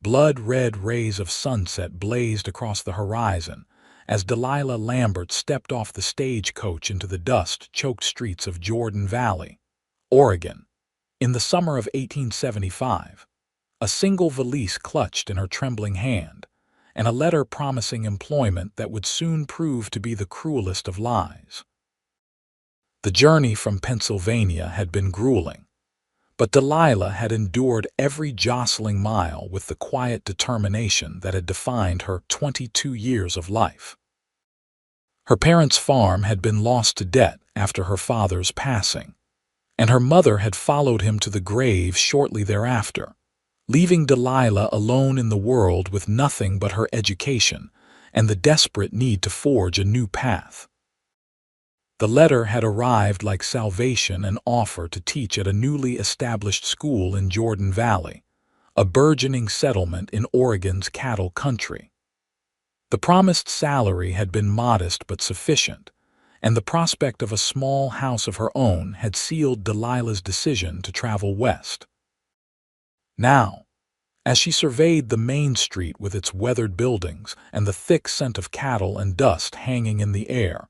Blood-red rays of sunset blazed across the horizon as Delilah Lambert stepped off the stagecoach into the dust-choked streets of Jordan Valley, Oregon. In the summer of 1875, a single valise clutched in her trembling hand, and a letter promising employment that would soon prove to be the cruelest of lies. The journey from Pennsylvania had been grueling, but Delilah had endured every jostling mile with the quiet determination that had defined her 22 years of life. Her parents' farm had been lost to debt after her father's passing, and her mother had followed him to the grave shortly thereafter, leaving Delilah alone in the world with nothing but her education and the desperate need to forge a new path. The letter had arrived like salvation, an offer to teach at a newly established school in Jordan Valley, a burgeoning settlement in Oregon's cattle country. The promised salary had been modest but sufficient, and the prospect of a small house of her own had sealed Delilah's decision to travel west. Now, as she surveyed the main street with its weathered buildings and the thick scent of cattle and dust hanging in the air,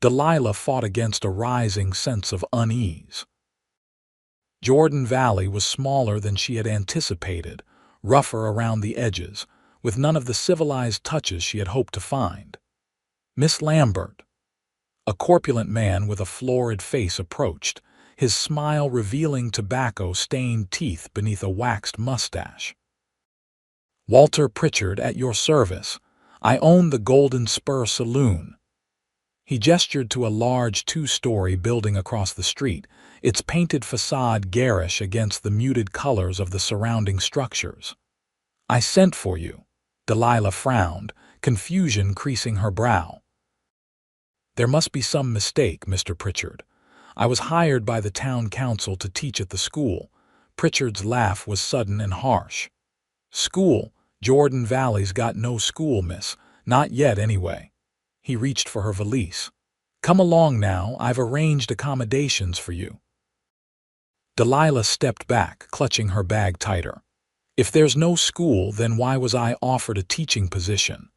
Delilah fought against a rising sense of unease. Jordan Valley was smaller than she had anticipated, rougher around the edges, with none of the civilized touches she had hoped to find. "Miss Lambert." A corpulent man with a florid face approached, his smile revealing tobacco-stained teeth beneath a waxed mustache. "Walter Pritchard at your service. I own the Golden Spur Saloon." He gestured to a large two-story building across the street, its painted facade garish against the muted colors of the surrounding structures. "I sent for you." Delilah frowned, confusion creasing her brow. "There must be some mistake, Mr. Pritchard. I was hired by the town council to teach at the school." Pritchard's laugh was sudden and harsh. "School? Jordan Valley's got no school, miss. Not yet, anyway." He reached for her valise. "Come along now, I've arranged accommodations for you." Delilah stepped back, clutching her bag tighter. "If there's no school, then why was I offered a teaching position?"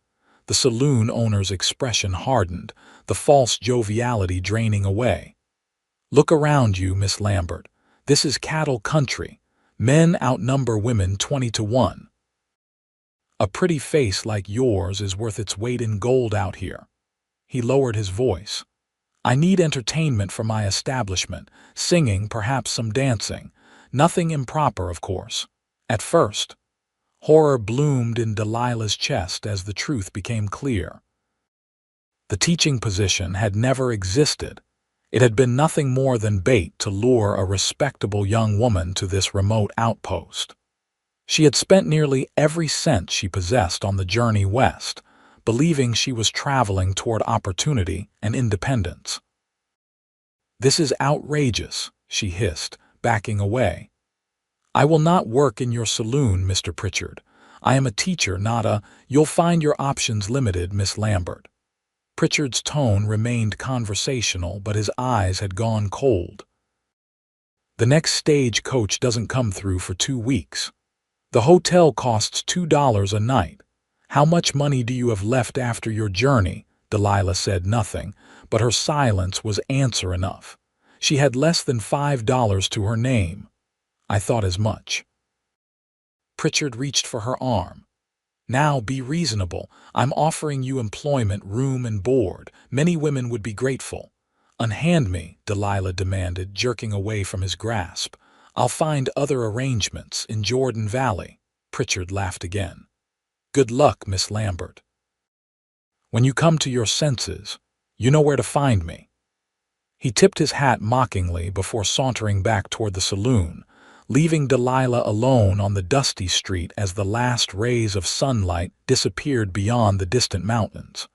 The saloon owner's expression hardened, the false joviality draining away. "Look around you, Miss Lambert. This is cattle country. Men outnumber women 20-1. A pretty face like yours is worth its weight in gold out here." He lowered his voice. "I need entertainment for my establishment, singing, perhaps some dancing. Nothing improper, of course." At first, horror bloomed in Delilah's chest as the truth became clear. The teaching position had never existed. It had been nothing more than bait to lure a respectable young woman to this remote outpost. She had spent nearly every cent she possessed on the journey west, believing she was traveling toward opportunity and independence. "This is outrageous," she hissed, backing away. "I will not work in your saloon, Mr. Pritchard. I am a teacher, not a—" "You'll find your options limited, Miss Lambert." Pritchard's tone remained conversational, but his eyes had gone cold. "The next stage coach doesn't come through for 2 weeks. The hotel costs $2 a night. How much money do you have left after your journey?" Delilah said nothing, but her silence was answer enough. She had less than $5 to her name. "I thought as much." Pritchard reached for her arm. "Now be reasonable. I'm offering you employment, room and board. Many women would be grateful." "Unhand me," Delilah demanded, jerking away from his grasp. "I'll find other arrangements in Jordan Valley." Pritchard laughed again. "Good luck, Miss Lambert. When you come to your senses, you know where to find me." He tipped his hat mockingly before sauntering back toward the saloon, leaving Delilah alone on the dusty street as the last rays of sunlight disappeared beyond the distant mountains.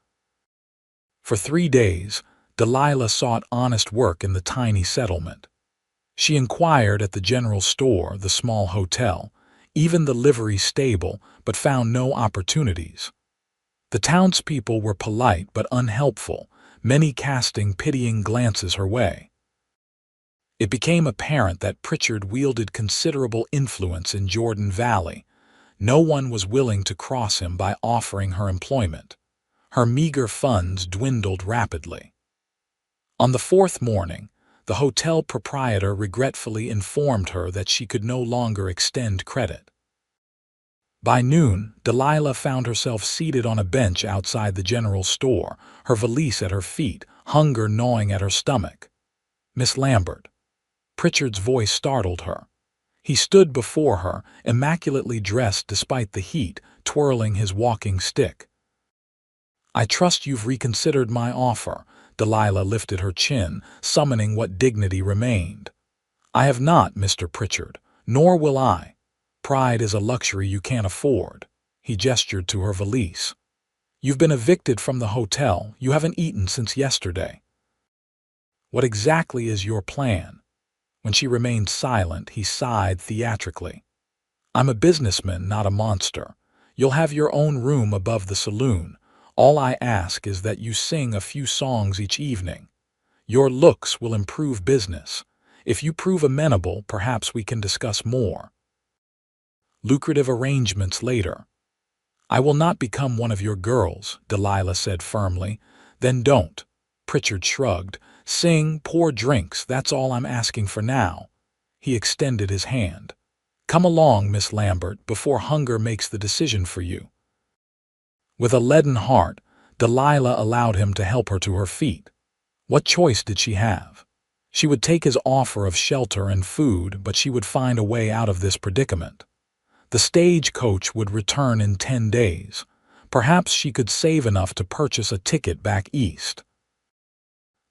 For 3 days, Delilah sought honest work in the tiny settlement. She inquired at the general store, the small hotel, even the livery stable, but found no opportunities. The townspeople were polite but unhelpful, many casting pitying glances her way. It became apparent that Pritchard wielded considerable influence in Jordan Valley, No one was willing to cross him by offering her employment. Her meager funds dwindled rapidly. On the fourth morning, the hotel proprietor regretfully informed her that she could no longer extend credit. By noon, Delilah found herself seated on a bench outside the general store, her valise at her feet, hunger gnawing at her stomach. "Miss Lambert." Pritchard's voice startled her. He stood before her, immaculately dressed despite the heat, twirling his walking stick. "I trust you've reconsidered my offer." Delilah lifted her chin, summoning what dignity remained. "I have not, Mr. Pritchard, nor will I. Pride is a luxury you can't afford." He gestured to her valise. "You've been evicted from the hotel. You haven't eaten since yesterday. What exactly is your plan?" When she remained silent, he sighed theatrically. "I'm a businessman, not a monster. You'll have your own room above the saloon. All I ask is that you sing a few songs each evening. Your looks will improve business. If you prove amenable, perhaps we can discuss more lucrative arrangements later." "I will not become one of your girls," Delilah said firmly. "Then don't." Pritchard shrugged. "Sing, pour drinks, that's all I'm asking for now." He extended his hand. "Come along, Miss Lambert, before hunger makes the decision for you." With a leaden heart, Delilah allowed him to help her to her feet. What choice did she have? She would take his offer of shelter and food, but she would find a way out of this predicament. The stagecoach would return in 10 days. Perhaps she could save enough to purchase a ticket back east.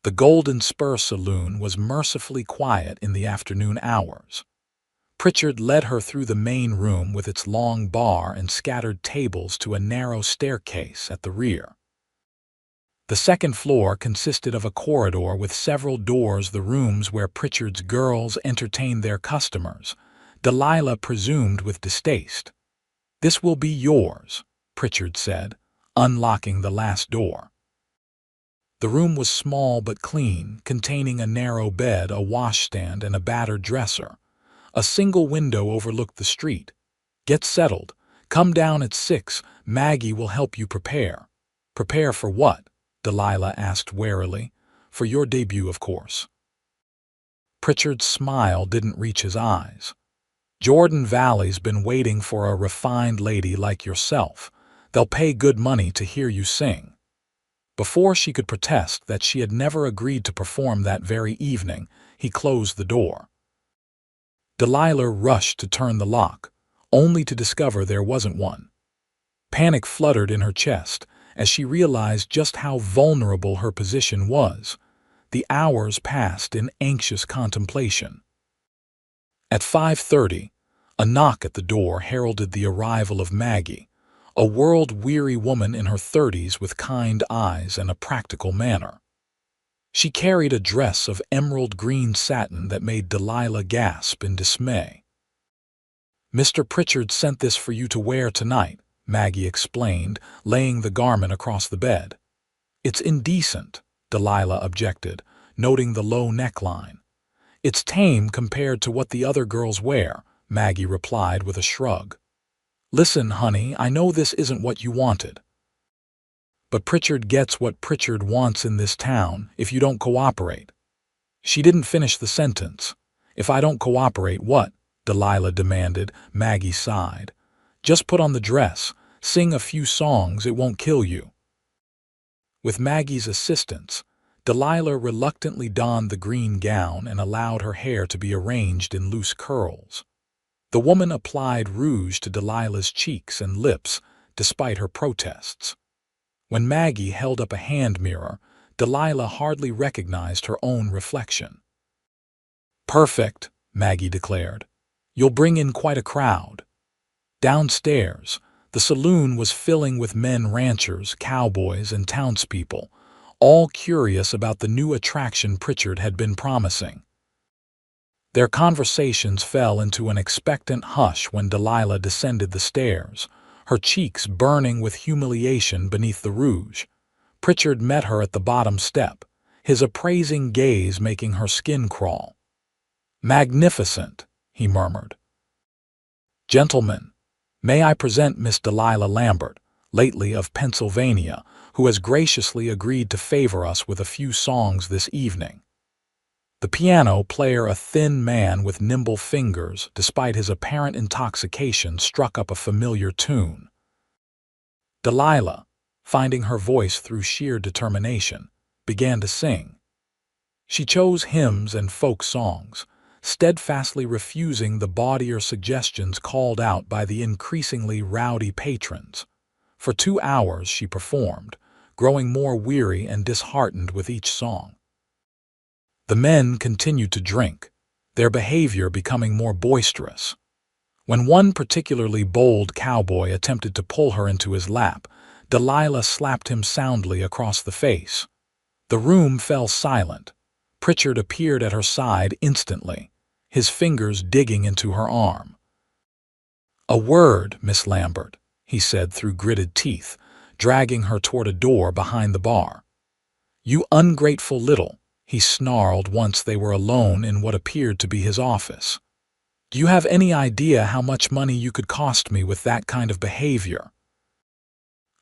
The Golden Spur Saloon was mercifully quiet in the afternoon hours. Pritchard led her through the main room with its long bar and scattered tables to a narrow staircase at the rear. The second floor consisted of a corridor with several doors, the rooms where Pritchard's girls entertained their customers. Delilah presumed with distaste. "This will be yours," Pritchard said, unlocking the last door. The room was small but clean, containing a narrow bed, a washstand, and a battered dresser. A single window overlooked the street. "Get settled. Come down at 6. Maggie will help you prepare." "Prepare for what?" Delilah asked warily. "For your debut, of course." Pritchard's smile didn't reach his eyes. "Jordan Valley's been waiting for a refined lady like yourself. They'll pay good money to hear you sing." Before she could protest that she had never agreed to perform that very evening, he closed the door. Delilah rushed to turn the lock, only to discover there wasn't one. Panic fluttered in her chest as she realized just how vulnerable her position was. The hours passed in anxious contemplation. At 5:30, a knock at the door heralded the arrival of Maggie, a world-weary woman in her 30s with kind eyes and a practical manner. She carried a dress of emerald green satin that made Delilah gasp in dismay. "Mr. Pritchard sent this for you to wear tonight," Maggie explained, laying the garment across the bed. "It's indecent," Delilah objected, noting the low neckline. "It's tame compared to what the other girls wear," Maggie replied with a shrug. "Listen, honey, I know this isn't what you wanted. But Pritchard gets what Pritchard wants in this town if you don't cooperate." She didn't finish the sentence. "If I don't cooperate, what?" Delilah demanded. Maggie sighed. "Just put on the dress, sing a few songs, it won't kill you." With Maggie's assistance, Delilah reluctantly donned the green gown and allowed her hair to be arranged in loose curls. The woman applied rouge to Delilah's cheeks and lips, despite her protests. When Maggie held up a hand mirror, Delilah hardly recognized her own reflection. "Perfect," Maggie declared. "You'll bring in quite a crowd." Downstairs, the saloon was filling with men ranchers, cowboys, and townspeople, all curious about the new attraction Pritchard had been promising. Their conversations fell into an expectant hush when Delilah descended the stairs, her cheeks burning with humiliation beneath the rouge. Pritchard met her at the bottom step, his appraising gaze making her skin crawl. "Magnificent," he murmured. "Gentlemen." May I present Miss Delilah Lambert, lately of Pennsylvania, who has graciously agreed to favor us with a few songs this evening." The piano player, a thin man with nimble fingers, despite his apparent intoxication, struck up a familiar tune. Delilah, finding her voice through sheer determination, began to sing. She chose hymns and folk songs, steadfastly refusing the bawdier suggestions called out by the increasingly rowdy patrons. For 2 hours she performed, growing more weary and disheartened with each song. The men continued to drink, their behavior becoming more boisterous. When one particularly bold cowboy attempted to pull her into his lap, Delilah slapped him soundly across the face. The room fell silent. Pritchard appeared at her side instantly, his fingers digging into her arm. "A word, Miss Lambert," he said through gritted teeth, dragging her toward a door behind the bar. "You ungrateful little," he snarled once they were alone in what appeared to be his office. "Do you have any idea how much money you could cost me with that kind of behavior?"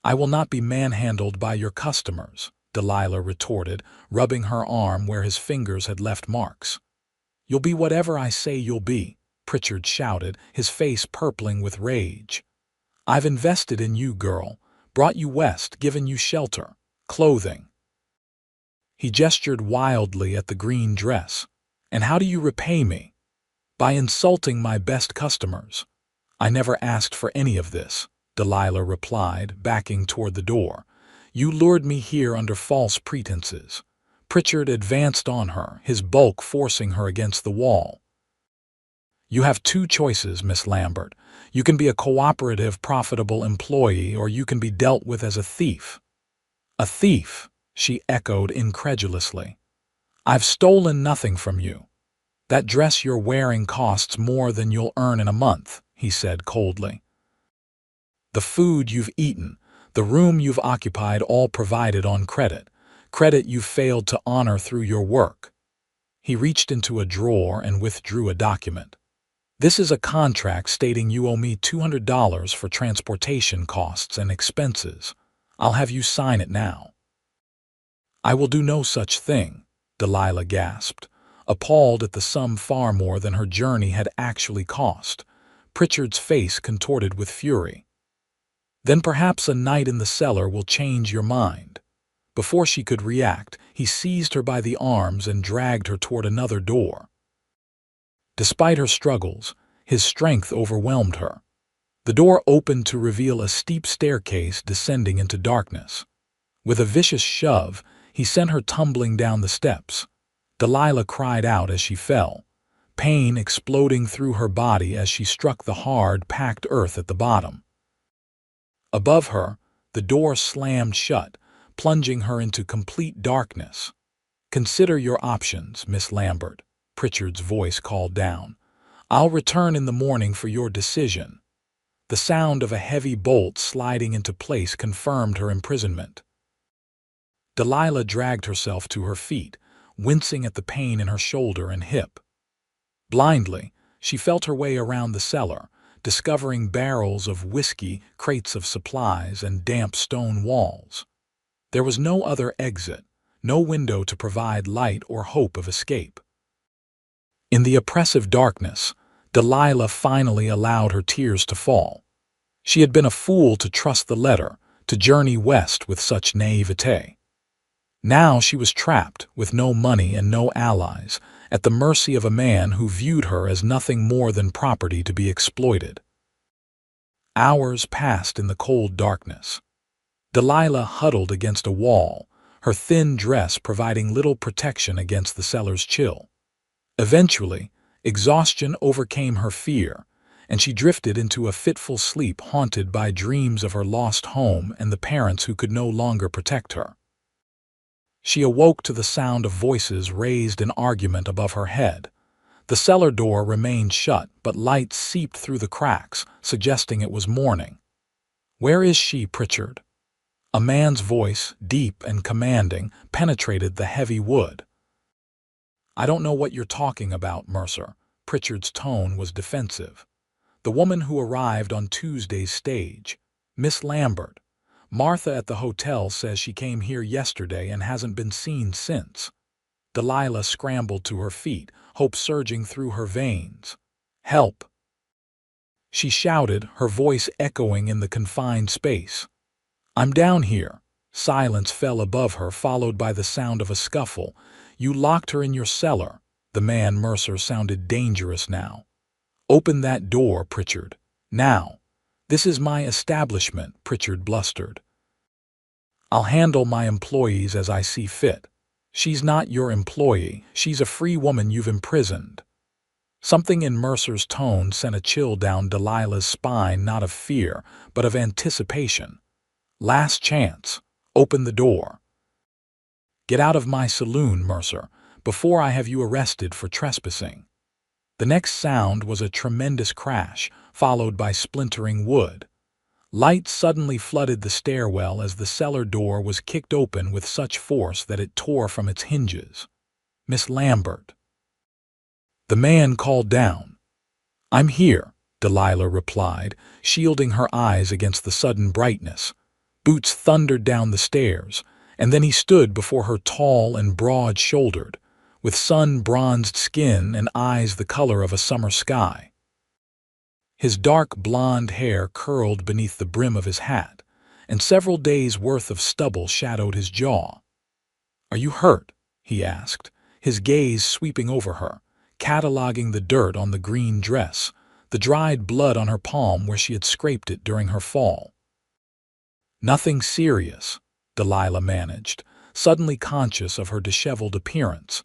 "I will not be manhandled by your customers," Delilah retorted, rubbing her arm where his fingers had left marks. "You'll be whatever I say you'll be," Pritchard shouted, his face purpling with rage. "I've invested in you, girl, brought you west, given you shelter, clothing." He gestured wildly at the green dress. "And how do you repay me?" "By insulting my best customers." "I never asked for any of this," Delilah replied, backing toward the door. "You lured me here under false pretenses." Pritchard advanced on her, his bulk forcing her against the wall. "You have 2 choices, Miss Lambert. You can be a cooperative, profitable employee, or you can be dealt with as a thief." "A thief?" she echoed incredulously. "I've stolen nothing from you." "That dress you're wearing costs more than you'll earn in a month," he said coldly. "The food you've eaten, the room you've occupied, all provided on credit. Credit you've failed to honor through your work." He reached into a drawer and withdrew a document. "This is a contract stating you owe me $200 for transportation costs and expenses. I'll have you sign it now." "I will do no such thing," Delilah gasped, appalled at the sum far more than her journey had actually cost. Pritchard's face contorted with fury. "Then perhaps a night in the cellar will change your mind." Before she could react, he seized her by the arms and dragged her toward another door. Despite her struggles, his strength overwhelmed her. The door opened to reveal a steep staircase descending into darkness. With a vicious shove, he sent her tumbling down the steps. Delilah cried out as she fell, pain exploding through her body as she struck the hard, packed earth at the bottom. Above her, the door slammed shut, plunging her into complete darkness. "Consider your options, Miss Lambert," Pritchard's voice called down. "I'll return in the morning for your decision." The sound of a heavy bolt sliding into place confirmed her imprisonment. Delilah dragged herself to her feet, wincing at the pain in her shoulder and hip. Blindly, she felt her way around the cellar, discovering barrels of whiskey, crates of supplies, and damp stone walls. There was no other exit, no window to provide light or hope of escape. In the oppressive darkness, Delilah finally allowed her tears to fall. She had been a fool to trust the letter, to journey west with such naivete. Now she was trapped, with no money and no allies, at the mercy of a man who viewed her as nothing more than property to be exploited. Hours passed in the cold darkness. Delilah huddled against a wall, her thin dress providing little protection against the cellar's chill. Eventually, exhaustion overcame her fear, and she drifted into a fitful sleep haunted by dreams of her lost home and the parents who could no longer protect her. She awoke to the sound of voices raised in argument above her head. The cellar door remained shut, but light seeped through the cracks, suggesting it was morning. "Where is she, Pritchard?" A man's voice, deep and commanding, penetrated the heavy wood. "I don't know what you're talking about, Mercer." Pritchard's tone was defensive. The woman who arrived on Tuesday's stage. Miss Lambert. Martha at the hotel says she came here yesterday and hasn't been seen since. Delilah scrambled to her feet, hope surging through her veins. Help! She shouted, her voice echoing in the confined space. I'm down here. Silence fell above her, followed by the sound of a scuffle. You locked her in your cellar. The man Mercer sounded dangerous now. Open that door, Pritchard. Now. This is my establishment, Pritchard blustered. I'll handle my employees as I see fit. She's not your employee. She's a free woman you've imprisoned. Something in Mercer's tone sent a chill down Delilah's spine, not of fear, but of anticipation. Last chance. Open the door. Get out of my saloon, Mercer, before I have you arrested for trespassing. The next sound was a tremendous crash, followed by splintering wood. Light suddenly flooded the stairwell as the cellar door was kicked open with such force that it tore from its hinges. Miss Lambert. The man called down. I'm here, Delilah replied, shielding her eyes against the sudden brightness. Boots thundered down the stairs, and then he stood before her tall and broad-shouldered, with sun-bronzed skin and eyes the color of a summer sky. His dark blonde hair curled beneath the brim of his hat, and several days' worth of stubble shadowed his jaw. Are you hurt? He asked, his gaze sweeping over her, cataloging the dirt on the green dress, the dried blood on her palm where she had scraped it during her fall. Nothing serious, Delilah managed, suddenly conscious of her disheveled appearance.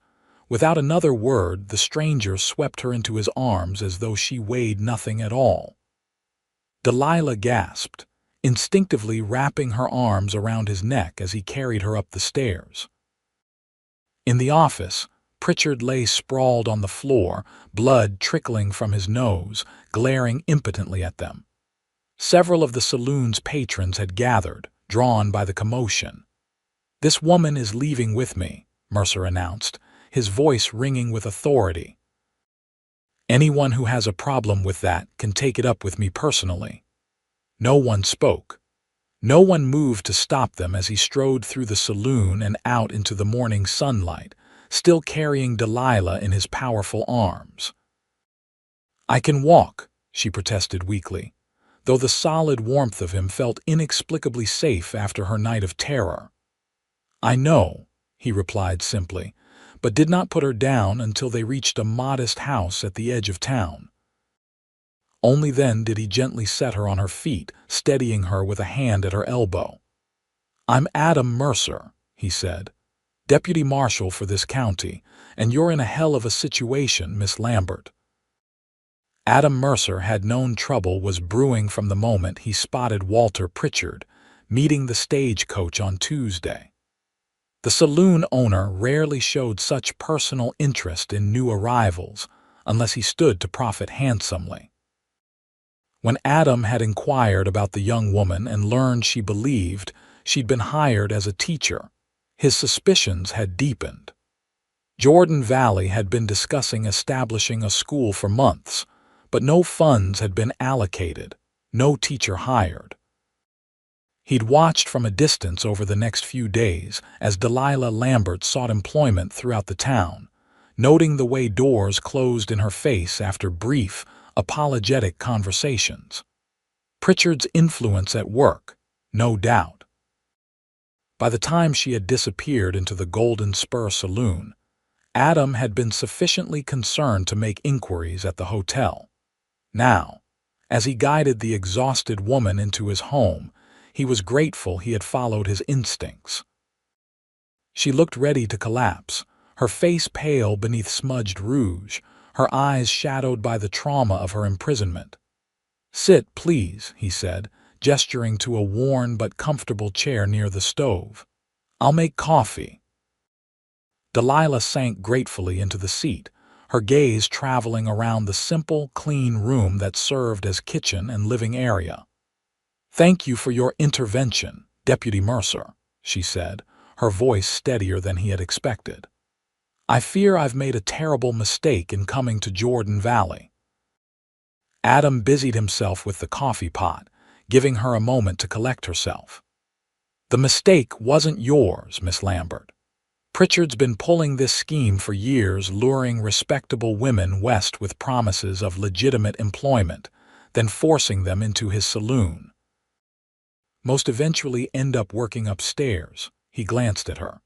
Without another word, the stranger swept her into his arms as though she weighed nothing at all. Delilah gasped, instinctively wrapping her arms around his neck as he carried her up the stairs. In the office, Pritchard lay sprawled on the floor, blood trickling from his nose, glaring impotently at them. Several of the saloon's patrons had gathered, drawn by the commotion. This woman is leaving with me, Mercer announced, his voice ringing with authority. Anyone who has a problem with that can take it up with me personally. No one spoke. No one moved to stop them as he strode through the saloon and out into the morning sunlight, still carrying Delilah in his powerful arms. I can walk, she protested weakly, though the solid warmth of him felt inexplicably safe after her night of terror. I know, he replied simply, but did not put her down until they reached a modest house at the edge of town. Only then did he gently set her on her feet, steadying her with a hand at her elbow. I'm Adam Mercer, he said, deputy marshal for this county, and you're in a hell of a situation, Miss Lambert. Adam Mercer had known trouble was brewing from the moment he spotted Walter Pritchard, meeting the stagecoach on Tuesday. The saloon owner rarely showed such personal interest in new arrivals, unless he stood to profit handsomely. When Adam had inquired about the young woman and learned she believed she'd been hired as a teacher, his suspicions had deepened. Jordan Valley had been discussing establishing a school for months, but no funds had been allocated, no teacher hired. He'd watched from a distance over the next few days as Delilah Lambert sought employment throughout the town, noting the way doors closed in her face after brief, apologetic conversations. Pritchard's influence at work, no doubt. By the time she had disappeared into the Golden Spur Saloon, Adam had been sufficiently concerned to make inquiries at the hotel. Now, as he guided the exhausted woman into his home, he was grateful he had followed his instincts. She looked ready to collapse, her face pale beneath smudged rouge, her eyes shadowed by the trauma of her imprisonment. Sit, please, he said, gesturing to a worn but comfortable chair near the stove. I'll make coffee. Delilah sank gratefully into the seat, her gaze traveling around the simple, clean room that served as kitchen and living area. Thank you for your intervention, Deputy Mercer, she said, her voice steadier than he had expected. I fear I've made a terrible mistake in coming to Jordan Valley. Adam busied himself with the coffee pot, giving her a moment to collect herself. "The mistake wasn't yours, Miss Lambert. Pritchard's been pulling this scheme for years, luring respectable women west with promises of legitimate employment, then forcing them into his saloon. Most eventually end up working upstairs." He glanced at her.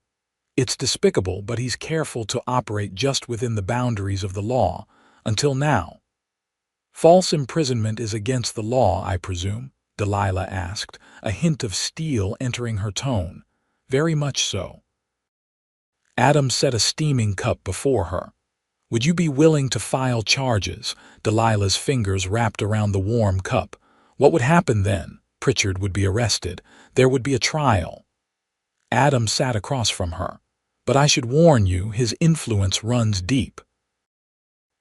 "It's despicable, but he's careful to operate just within the boundaries of the law, until now." "False imprisonment is against the law, I presume?" Delilah asked, a hint of steel entering her tone. "Very much so." Adam set a steaming cup before her. "Would you be willing to file charges?" Delilah's fingers wrapped around the warm cup. "What would happen then? Pritchard would be arrested. There would be a trial." Adam sat across from her. "But I should warn you, his influence runs deep.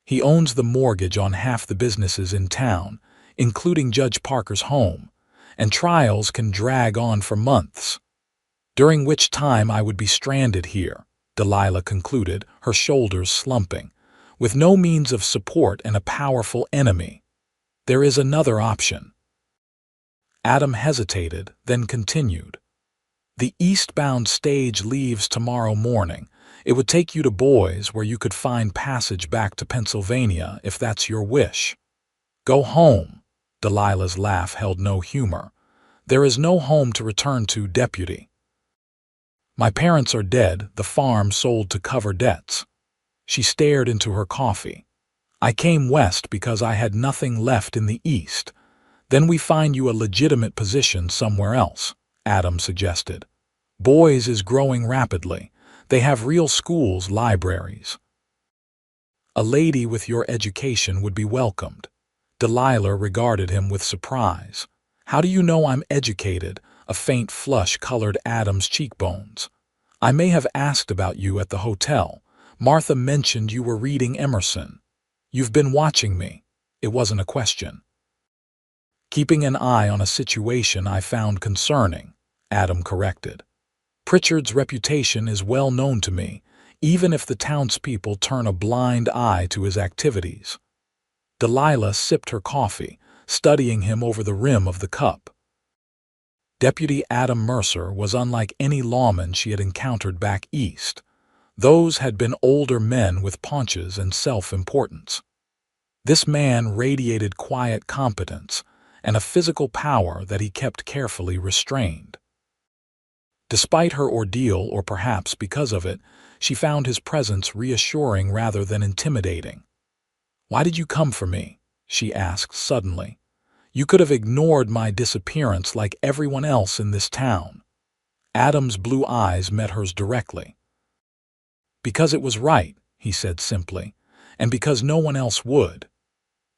He owns the mortgage on half the businesses in town, including Judge Parker's home, and trials can drag on for months. During which time I would be stranded here," Delilah concluded, her shoulders slumping, "with no means of support and a powerful enemy. There is another option." Adam hesitated, then continued. "The eastbound stage leaves tomorrow morning. It would take you to Boise, where you could find passage back to Pennsylvania if that's your wish." "Go home." Delilah's laugh held no humor. "There is no home to return to, deputy. My parents are dead, the farm sold to cover debts." She stared into her coffee. "I came west because I had nothing left in the east. Then we find you a legitimate position somewhere else," Adam suggested. "Boise is growing rapidly. They have real schools, libraries. A lady with your education would be welcomed." Delilah regarded him with surprise. "How do you know I'm educated?" A faint flush colored Adam's cheekbones. "I may have asked about you at the hotel. Martha mentioned you were reading Emerson. You've been watching me." It wasn't a question. "Keeping an eye on a situation I found concerning," Adam corrected. "Pritchard's reputation is well known to me, even if the townspeople turn a blind eye to his activities." Delilah sipped her coffee, studying him over the rim of the cup. Deputy Adam Mercer was unlike any lawman she had encountered back east. Those had been older men with paunches and self-importance. This man radiated quiet competence and a physical power that he kept carefully restrained. Despite her ordeal, or perhaps because of it, she found his presence reassuring rather than intimidating. "Why did you come for me?" she asked suddenly. "You could have ignored my disappearance like everyone else in this town." Adam's blue eyes met hers directly. "Because it was right," he said simply, "and because no one else would."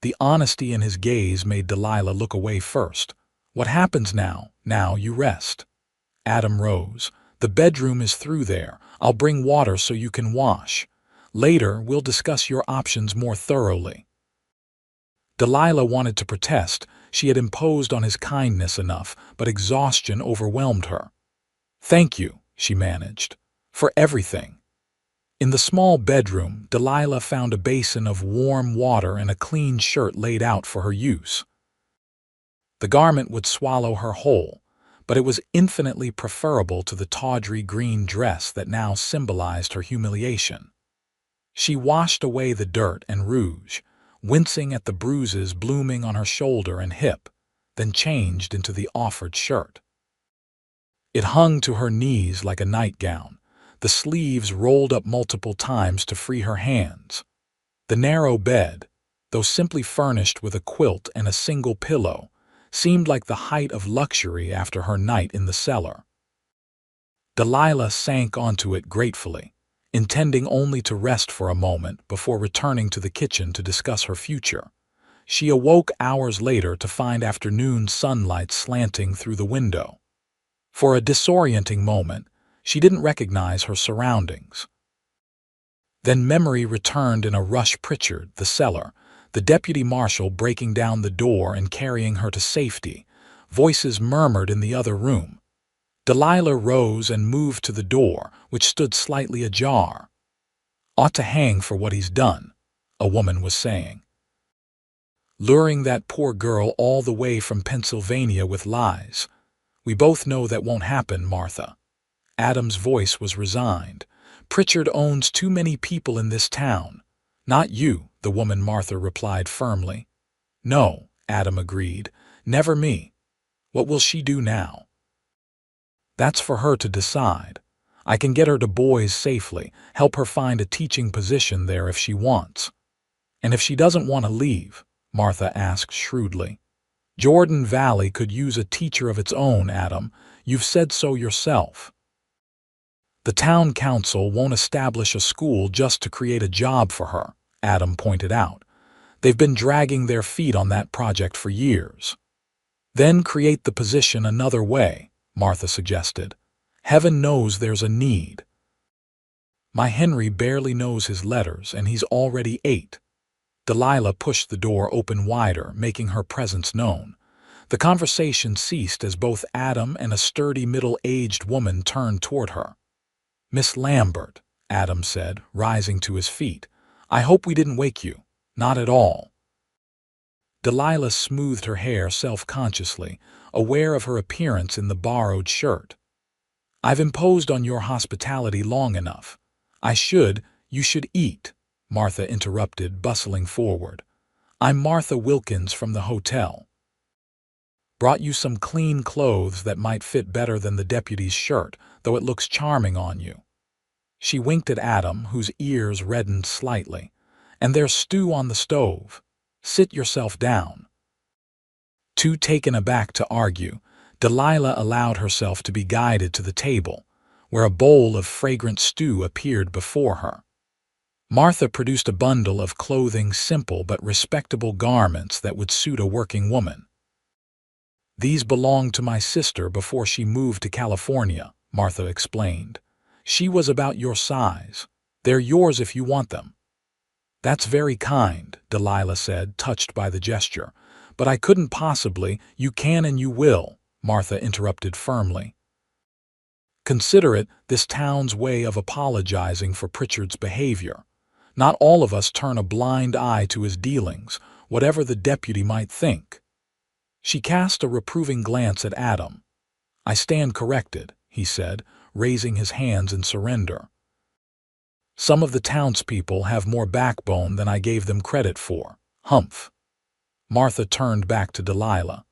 The honesty in his gaze made Delilah look away first. "What happens now? Now you rest." Adam rose. "The bedroom is through there. I'll bring water so you can wash. Later, we'll discuss your options more thoroughly." Delilah wanted to protest. She had imposed on his kindness enough, but exhaustion overwhelmed her. "Thank you," she managed, "for everything." In the small bedroom, Delilah found a basin of warm water and a clean shirt laid out for her use. The garment would swallow her whole, but it was infinitely preferable to the tawdry green dress that now symbolized her humiliation. She washed away the dirt and rouge, wincing at the bruises blooming on her shoulder and hip, then changed into the offered shirt. It hung to her knees like a nightgown, the sleeves rolled up multiple times to free her hands. The narrow bed, though simply furnished with a quilt and a single pillow, seemed like the height of luxury after her night in the cellar. Delilah sank onto it gratefully, intending only to rest for a moment before returning to the kitchen to discuss her future. She awoke hours later to find afternoon sunlight slanting through the window. For a disorienting moment, she didn't recognize her surroundings. Then memory returned in a rush. Pritchard, the cellar, the deputy marshal breaking down the door and carrying her to safety. Voices murmured in the other room. Delilah rose and moved to the door, which stood slightly ajar. "Ought to hang for what he's done," a woman was saying. luring that poor girl all the way from Pennsylvania with lies. We both know that won't happen, Martha. Adam's voice was resigned. Pritchard owns too many people in this town. Not you, the woman Martha replied firmly. No, Adam agreed. Never me. What will she do now? That's for her to decide. I can get her to Boys safely, help her find a teaching position there if she wants. And if she doesn't want to leave, Martha asked shrewdly. Jordan Valley could use a teacher of its own, Adam. You've said so yourself. The town council won't establish a school just to create a job for her, Adam pointed out. They've been dragging their feet on that project for years. Then create the position another way, Martha suggested. Heaven knows there's a need. My Henry barely knows his letters, and he's already 8. Delilah pushed the door open wider, making her presence known. The conversation ceased as both Adam and a sturdy middle-aged woman turned toward her. Miss Lambert, Adam said, rising to his feet. I hope we didn't wake you. Not at all. Delilah smoothed her hair self-consciously, aware of her appearance in the borrowed shirt. I've imposed on your hospitality long enough. You should eat, Martha interrupted, bustling forward. I'm Martha Wilkins from the hotel. Brought you some clean clothes that might fit better than the deputy's shirt, though it looks charming on you. She winked at Adam, whose ears reddened slightly. And there's stew on the stove. Sit yourself down. Too taken aback to argue, Delilah allowed herself to be guided to the table, where a bowl of fragrant stew appeared before her. Martha produced a bundle of clothing, simple but respectable garments that would suit a working woman. These belonged to my sister before she moved to California, Martha explained. She was about your size. They're yours if you want them. That's very kind, Delilah said, touched by the gesture. But I couldn't possibly. You can and you will, Martha interrupted firmly. Consider it this town's way of apologizing for Pritchard's behavior. Not all of us turn a blind eye to his dealings, whatever the deputy might think. She cast a reproving glance at Adam. I stand corrected, he said, raising his hands in surrender. Some of the townspeople have more backbone than I gave them credit for. Humph. Martha turned back to Delilah.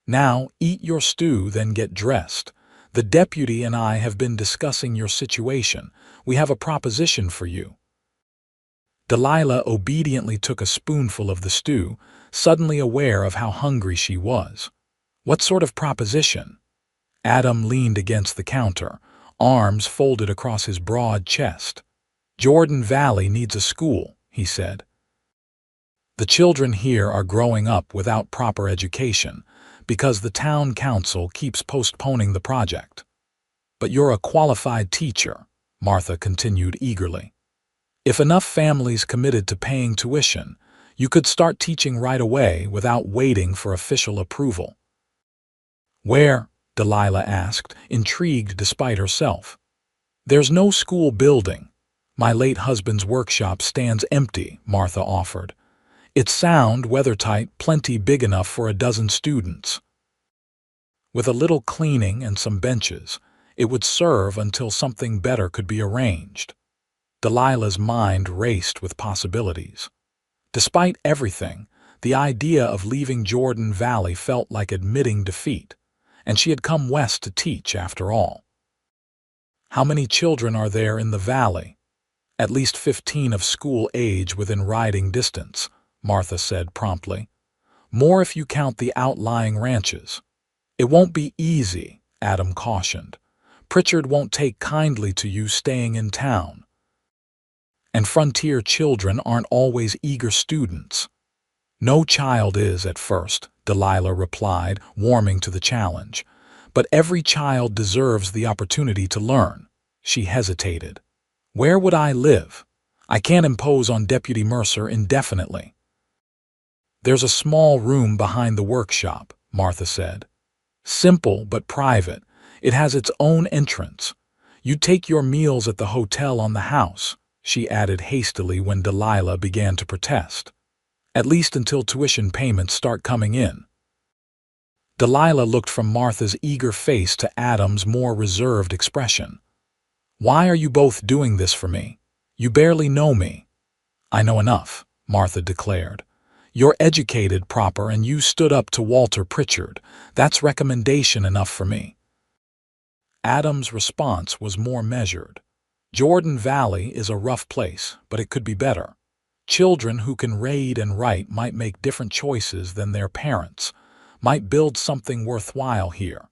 Now, eat your stew, then get dressed. The deputy and I have been discussing your situation. We have a proposition for you. Delilah obediently took a spoonful of the stew, suddenly aware of how hungry she was. What sort of proposition? Adam leaned against the counter, arms folded across his broad chest. Jordan Valley needs a school, he said. The children here are growing up without proper education because the town council keeps postponing the project. But you're a qualified teacher, Martha continued eagerly. If enough families committed to paying tuition, you could start teaching right away without waiting for official approval. Where? Delilah asked, intrigued despite herself. There's no school building. My late husband's workshop stands empty, Martha offered. It's sound, weathertight, plenty big enough for a dozen students. With a little cleaning and some benches, it would serve until something better could be arranged. Delilah's mind raced with possibilities. Despite everything, the idea of leaving Jordan Valley felt like admitting defeat, and she had come west to teach after all. How many children are there in the valley? At least 15 of school age within riding distance, Martha said promptly. More if you count the outlying ranches. It won't be easy, Adam cautioned. Pritchard won't take kindly to you staying in town. And frontier children aren't always eager students. No child is at first, Delilah replied, warming to the challenge. But every child deserves the opportunity to learn. She hesitated. Where would I live? I can't impose on Deputy Mercer indefinitely. There's a small room behind the workshop, Martha said. Simple but private. It has its own entrance. You take your meals at the hotel on the house, she added hastily when Delilah began to protest. At least until tuition payments start coming in. Delilah looked from Martha's eager face to Adam's more reserved expression. Why are you both doing this for me? You barely know me. I know enough, Martha declared. You're educated proper and you stood up to Walter Pritchard. That's recommendation enough for me. Adam's response was more measured. Jordan Valley is a rough place, but it could be better. Children who can read and write might make different choices than their parents, might build something worthwhile here.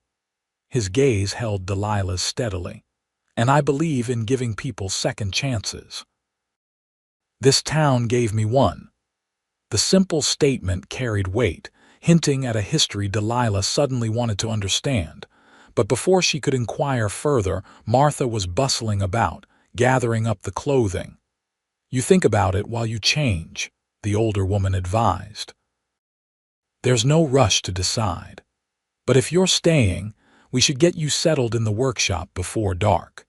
His gaze held Delilah's steadily. And I believe in giving people second chances. This town gave me one. The simple statement carried weight, hinting at a history Delilah suddenly wanted to understand. But before she could inquire further, Martha was bustling about, gathering up the clothing. You think about it while you change, the older woman advised. There's no rush to decide. But if you're staying, we should get you settled in the workshop before dark.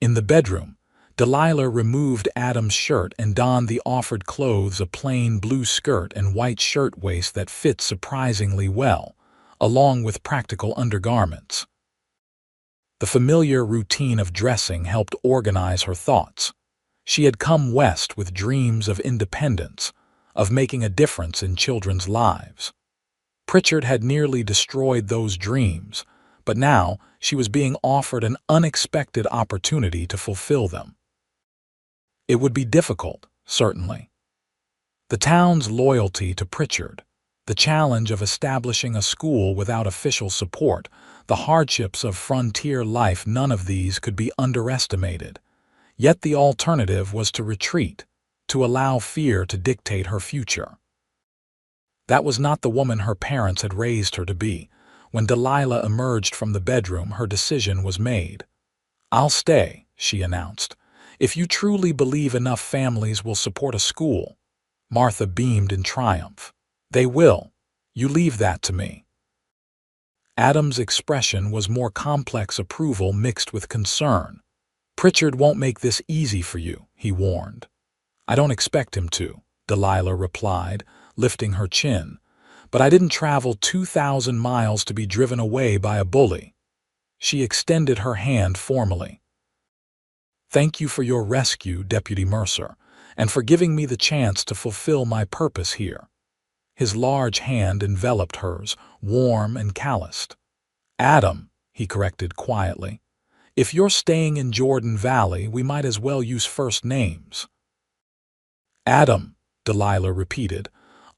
In the bedroom, Delilah removed Adam's shirt and donned the offered clothes, a plain blue skirt and white shirtwaist that fit surprisingly well, along with practical undergarments. The familiar routine of dressing helped organize her thoughts. She had come west with dreams of independence, of making a difference in children's lives. Pritchard had nearly destroyed those dreams, but now she was being offered an unexpected opportunity to fulfill them. It would be difficult, certainly. The town's loyalty to Pritchard, the challenge of establishing a school without official support, the hardships of frontier life, none of these could be underestimated. Yet the alternative was to retreat, to allow fear to dictate her future. That was not the woman her parents had raised her to be. When Delilah emerged from the bedroom, her decision was made. I'll stay, she announced. If you truly believe enough families will support a school. Martha beamed in triumph. They will. You leave that to me. Adam's expression was more complex approval mixed with concern. Pritchard won't make this easy for you, he warned. I don't expect him to, Delilah replied, lifting her chin. But I didn't travel 2,000 miles to be driven away by a bully. She extended her hand formally. Thank you for your rescue, Deputy Mercer, and for giving me the chance to fulfill my purpose here. His large hand enveloped hers, warm and calloused. Adam, he corrected quietly. If you're staying in Jordan Valley, we might as well use first names. Adam, Delilah repeated,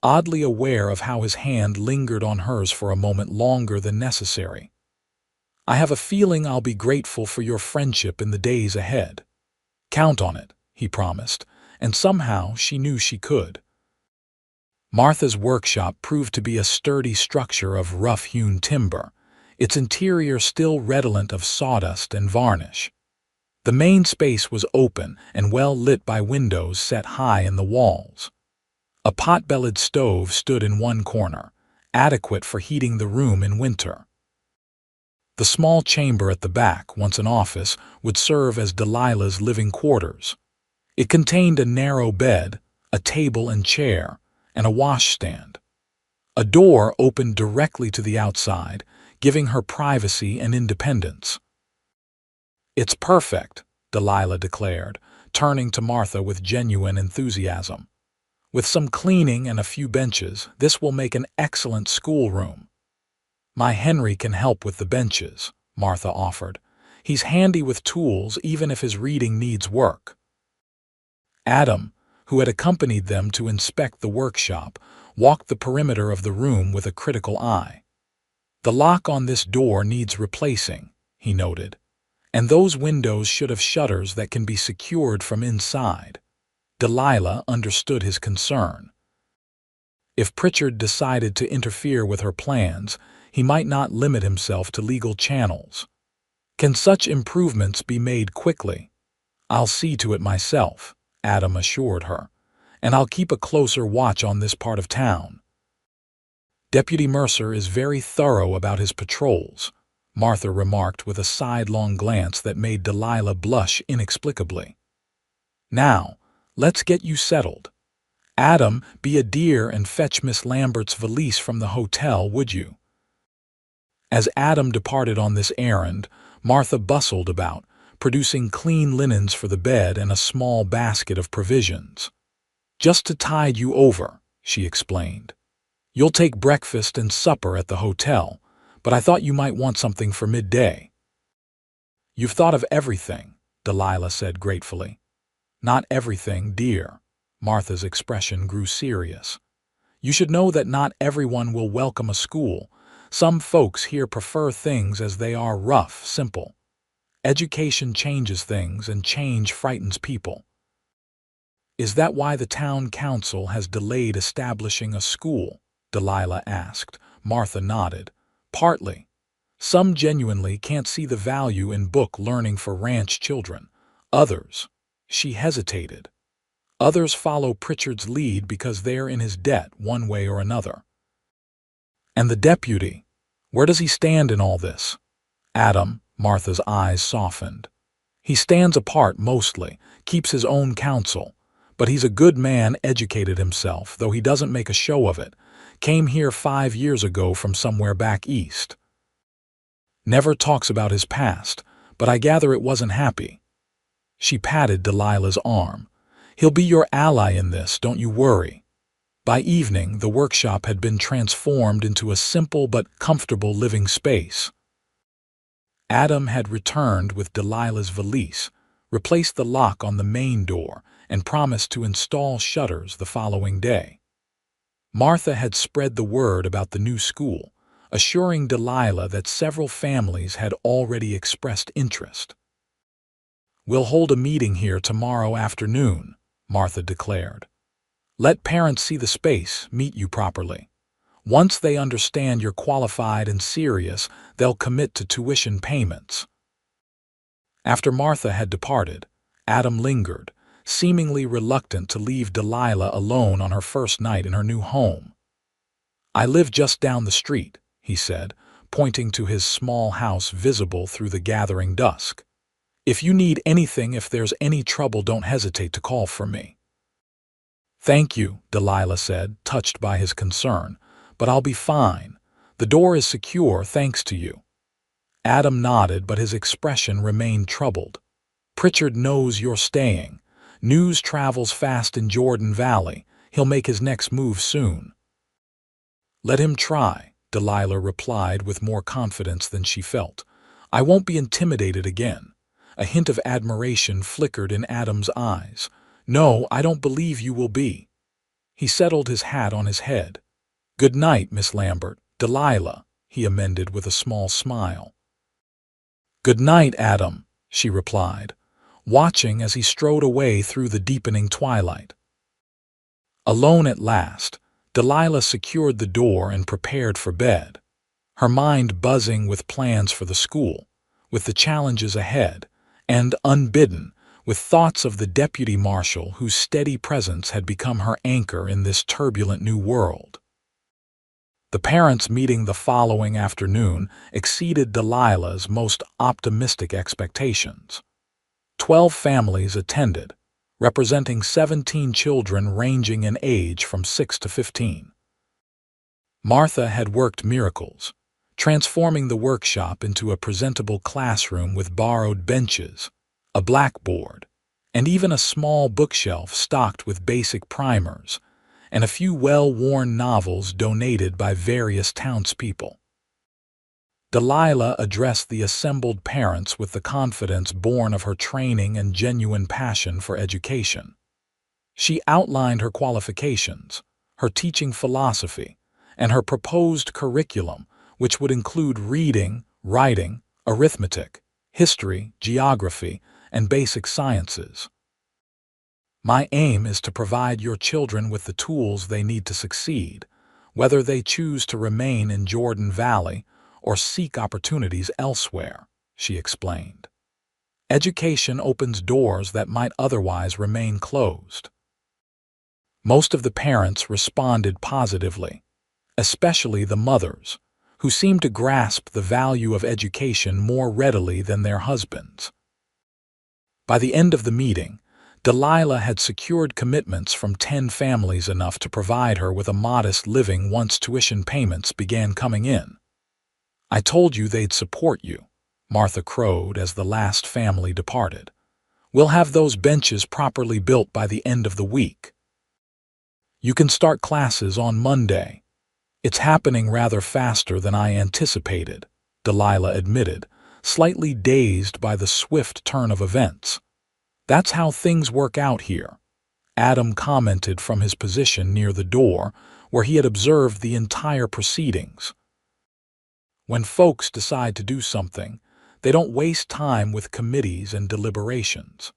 oddly aware of how his hand lingered on hers for a moment longer than necessary. I have a feeling I'll be grateful for your friendship in the days ahead. Count on it, he promised, and somehow she knew she could. Martha's workshop proved to be a sturdy structure of rough-hewn timber, its interior still redolent of sawdust and varnish. The main space was open and well lit by windows set high in the walls. A pot-bellied stove stood in one corner, adequate for heating the room in winter. The small chamber at the back, once an office, would serve as Delilah's living quarters. It contained a narrow bed, a table and chair, and a washstand. A door opened directly to the outside, giving her privacy and independence. It's perfect, Delilah declared, turning to Martha with genuine enthusiasm. With some cleaning and a few benches, this will make an excellent schoolroom. My Henry can help with the benches, Martha offered. He's handy with tools even if his reading needs work. Adam, who had accompanied them to inspect the workshop, walked the perimeter of the room with a critical eye. The lock on this door needs replacing, he noted, and those windows should have shutters that can be secured from inside. Delilah understood his concern. If Pritchard decided to interfere with her plans, he might not limit himself to legal channels. Can such improvements be made quickly? I'll see to it myself, Adam assured her, and I'll keep a closer watch on this part of town. Deputy Mercer is very thorough about his patrols, Martha remarked with a sidelong glance that made Delilah blush inexplicably. Now, let's get you settled. Adam, be a dear and fetch Miss Lambert's valise from the hotel, would you?" As Adam departed on this errand, Martha bustled about, producing clean linens for the bed and a small basket of provisions. "Just to tide you over," she explained. "You'll take breakfast and supper at the hotel, but I thought you might want something for midday." "You've thought of everything," Delilah said gratefully. "Not everything, dear." Martha's expression grew serious. "You should know that not everyone will welcome a school. Some folks here prefer things as they are, rough, simple. Education changes things, and change frightens people." "Is that why the town council has delayed establishing a school?" Delilah asked. Martha nodded. "Partly. Some genuinely can't see the value in book learning for ranch children. Others—" she hesitated. "Others follow Pritchard's lead because they're in his debt one way or another." "And the deputy? Where does he stand in all this?" "Adam," Martha's eyes softened. "He stands apart mostly, keeps his own counsel. But he's a good man, educated himself, though he doesn't make a show of it. Came here 5 years ago from somewhere back east. Never talks about his past, but I gather it wasn't happy." She patted Delilah's arm. "He'll be your ally in this, don't you worry." By evening, the workshop had been transformed into a simple but comfortable living space. Adam had returned with Delilah's valise, replaced the lock on the main door, and promised to install shutters the following day. Martha had spread the word about the new school, assuring Delilah that several families had already expressed interest. "We'll hold a meeting here tomorrow afternoon," Martha declared. "Let parents see the space, meet you properly. Once they understand you're qualified and serious, they'll commit to tuition payments." After Martha had departed, Adam lingered, seemingly reluctant to leave Delilah alone on her first night in her new home. "I live just down the street," he said, pointing to his small house visible through the gathering dusk. "If you need anything, if there's any trouble, don't hesitate to call for me." "Thank you," Delilah said, touched by his concern, "but I'll be fine. The door is secure thanks to you." Adam nodded, but his expression remained troubled. "Pritchard knows you're staying. News travels fast in Jordan Valley. He'll make his next move soon." "Let him try," Delilah replied with more confidence than she felt. "I won't be intimidated again." A hint of admiration flickered in Adam's eyes. "No, I don't believe you will be." He settled his hat on his head. "Good night, Miss Lambert." "Delilah," he amended with a small smile. "Good night, Adam," she replied, watching as he strode away through the deepening twilight. Alone at last, Delilah secured the door and prepared for bed, her mind buzzing with plans for the school, with the challenges ahead, and, unbidden, with thoughts of the deputy marshal whose steady presence had become her anchor in this turbulent new world. The parents' meeting the following afternoon exceeded Delilah's most optimistic expectations. 12 families attended, representing 17 children ranging in age from 6 to 15. Martha had worked miracles, transforming the workshop into a presentable classroom with borrowed benches, a blackboard, and even a small bookshelf stocked with basic primers, and a few well-worn novels donated by various townspeople. Delilah addressed the assembled parents with the confidence born of her training and genuine passion for education. She outlined her qualifications, her teaching philosophy, and her proposed curriculum, which would include reading, writing, arithmetic, history, geography, and basic sciences. "My aim is to provide your children with the tools they need to succeed, whether they choose to remain in Jordan Valley or seek opportunities elsewhere," she explained. "Education opens doors that might otherwise remain closed." Most of the parents responded positively, especially the mothers, who seemed to grasp the value of education more readily than their husbands. By the end of the meeting, Delilah had secured commitments from 10 families, enough to provide her with a modest living once tuition payments began coming in. "I told you they'd support you," Martha crowed as the last family departed. "We'll have those benches properly built by the end of the week. You can start classes on Monday." "It's happening rather faster than I anticipated," Delilah admitted, slightly dazed by the swift turn of events. "That's how things work out here," Adam commented from his position near the door, where he had observed the entire proceedings. "When folks decide to do something, they don't waste time with committees and deliberations."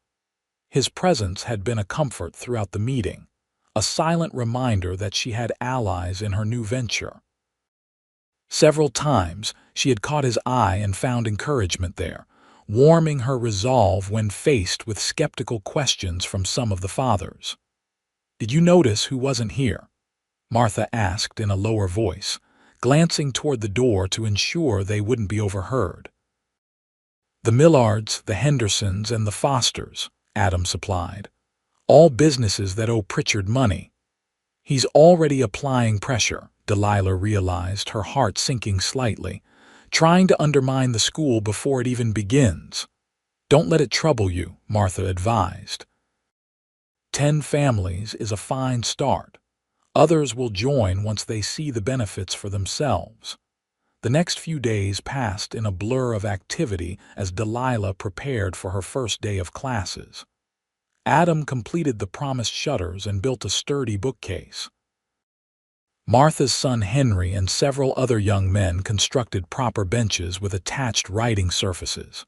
His presence had been a comfort throughout the meeting, a silent reminder that she had allies in her new venture. Several times she had caught his eye and found encouragement there, warming her resolve when faced with skeptical questions from some of the fathers. "Did you notice who wasn't here?" Martha asked in a lower voice, glancing toward the door to ensure they wouldn't be overheard. "The Millards, the Hendersons, and the Fosters," Adam supplied. "All businesses that owe Pritchard money." "He's already applying pressure," Delilah realized, her heart sinking slightly, "trying to undermine the school before it even begins." "Don't let it trouble you," Martha advised. 10 families is a fine start. Others will join once they see the benefits for themselves. The next few days passed in a blur of activity as Delilah prepared for her first day of classes. Adam completed the promised shutters and built a sturdy bookcase. Martha's son Henry and several other young men constructed proper benches with attached writing surfaces.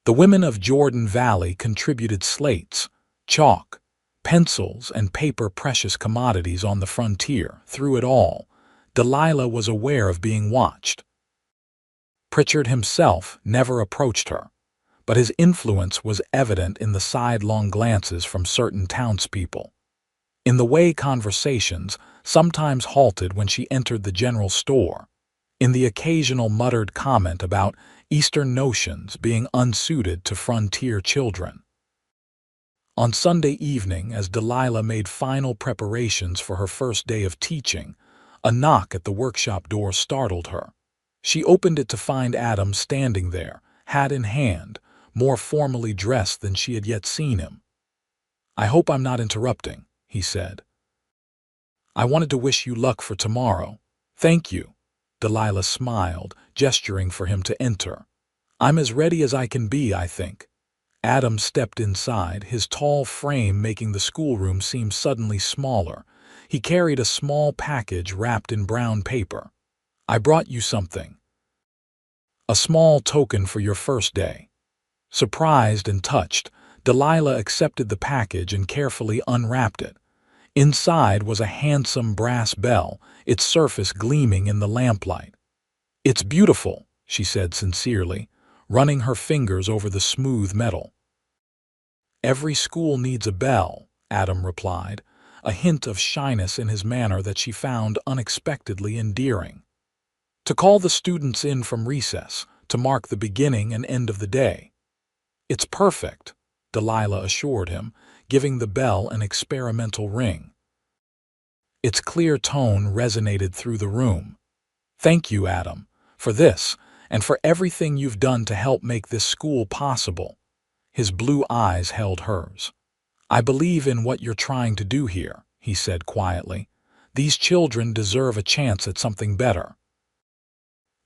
The women of Jordan Valley contributed slates, chalk, pencils, and paper, precious commodities on the frontier. Through it all, Delilah was aware of being watched. Pritchard himself never approached her, but his influence was evident in the sidelong glances from certain townspeople, in the way conversations sometimes halted when she entered the general store, in the occasional muttered comment about Eastern notions being unsuited to frontier children. On Sunday evening, as Delilah made final preparations for her first day of teaching, a knock at the workshop door startled her. She opened it to find Adam standing there, hat in hand, more formally dressed than she had yet seen him. "I hope I'm not interrupting," he said. "I wanted to wish you luck for tomorrow." "Thank you," Delilah smiled, gesturing for him to enter. "I'm as ready as I can be, I think." Adam stepped inside, his tall frame making the schoolroom seem suddenly smaller. He carried a small package wrapped in brown paper. "I brought you something. A small token for your first day." Surprised and touched, Delilah accepted the package and carefully unwrapped it. Inside was a handsome brass bell, its surface gleaming in the lamplight. "It's beautiful," she said sincerely, running her fingers over the smooth metal. "Every school needs a bell," Adam replied, a hint of shyness in his manner that she found unexpectedly endearing. "To call the students in from recess, to mark the beginning and end of the day." "It's perfect," Delilah assured him, giving the bell an experimental ring. Its clear tone resonated through the room. "Thank you, Adam, for this, and for everything you've done to help make this school possible." His blue eyes held hers. "I believe in what you're trying to do here," he said quietly. "These children deserve a chance at something better."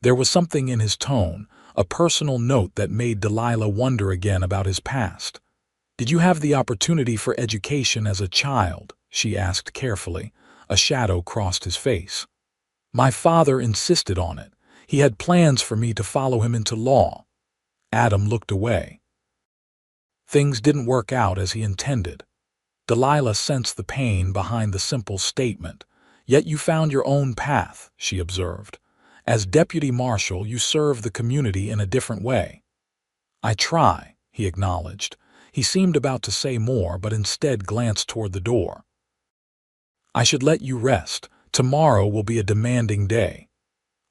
There was something in his tone, a personal note that made Delilah wonder again about his past. "Did you have the opportunity for education as a child?" she asked carefully. A shadow crossed his face. "My father insisted on it. He had plans for me to follow him into law." Adam looked away. "Things didn't work out as he intended." Delilah sensed the pain behind the simple statement. "Yet you found your own path," she observed. "As deputy marshal, you serve the community in a different way." "I try," he acknowledged. He seemed about to say more, but instead glanced toward the door. "I should let you rest. Tomorrow will be a demanding day."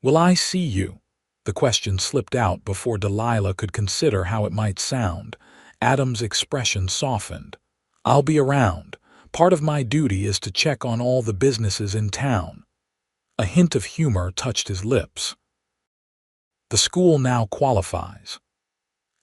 "Will I see you?" The question slipped out before Delilah could consider how it might sound. Adam's expression softened. I'll be around. Part of my duty is to check on all the businesses in town. A hint of humor touched his lips. The school now qualifies.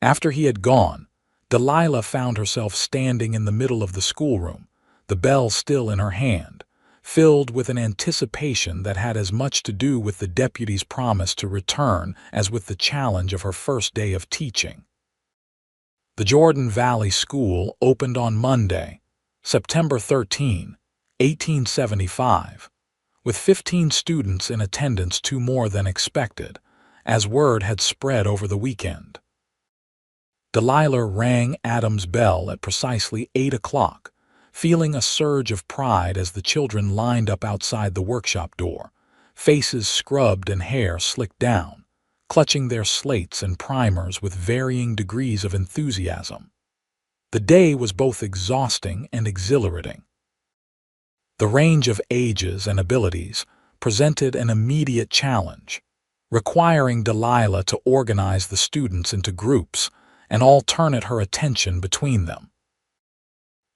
After he had gone, Delilah found herself standing in the middle of the schoolroom, the bell still in her hand, filled with an anticipation that had as much to do with the deputy's promise to return as with the challenge of her first day of teaching. The Jordan Valley School opened on Monday, September 13, 1875, with 15 students in attendance, 2 more than expected, as word had spread over the weekend. Delilah rang Adam's bell at precisely 8 o'clock, feeling a surge of pride as the children lined up outside the workshop door, faces scrubbed and hair slicked down, clutching their slates and primers with varying degrees of enthusiasm. The day was both exhausting and exhilarating. The range of ages and abilities presented an immediate challenge, requiring Delilah to organize the students into groups and alternate her attention between them.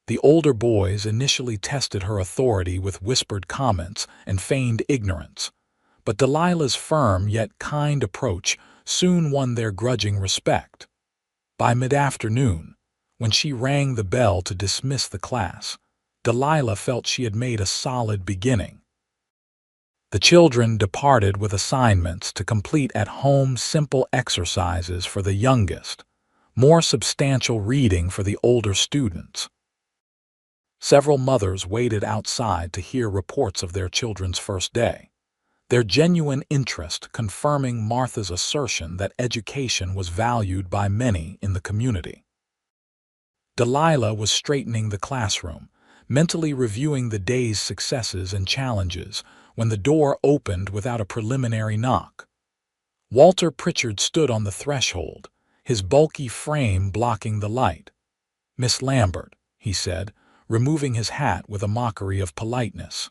The older boys initially tested her authority with whispered comments and feigned ignorance, but Delilah's firm yet kind approach soon won their grudging respect. By mid-afternoon, when she rang the bell to dismiss the class, Delilah felt she had made a solid beginning. The children departed with assignments to complete at home, simple exercises for the youngest, more substantial reading for the older students. Several mothers waited outside to hear reports of their children's first day, their genuine interest confirming Martha's assertion that education was valued by many in the community. Delilah was straightening the classroom, mentally reviewing the day's successes and challenges, when the door opened without a preliminary knock. Walter Pritchard stood on the threshold, his bulky frame blocking the light. "Miss Lambert," he said, removing his hat with a mockery of politeness.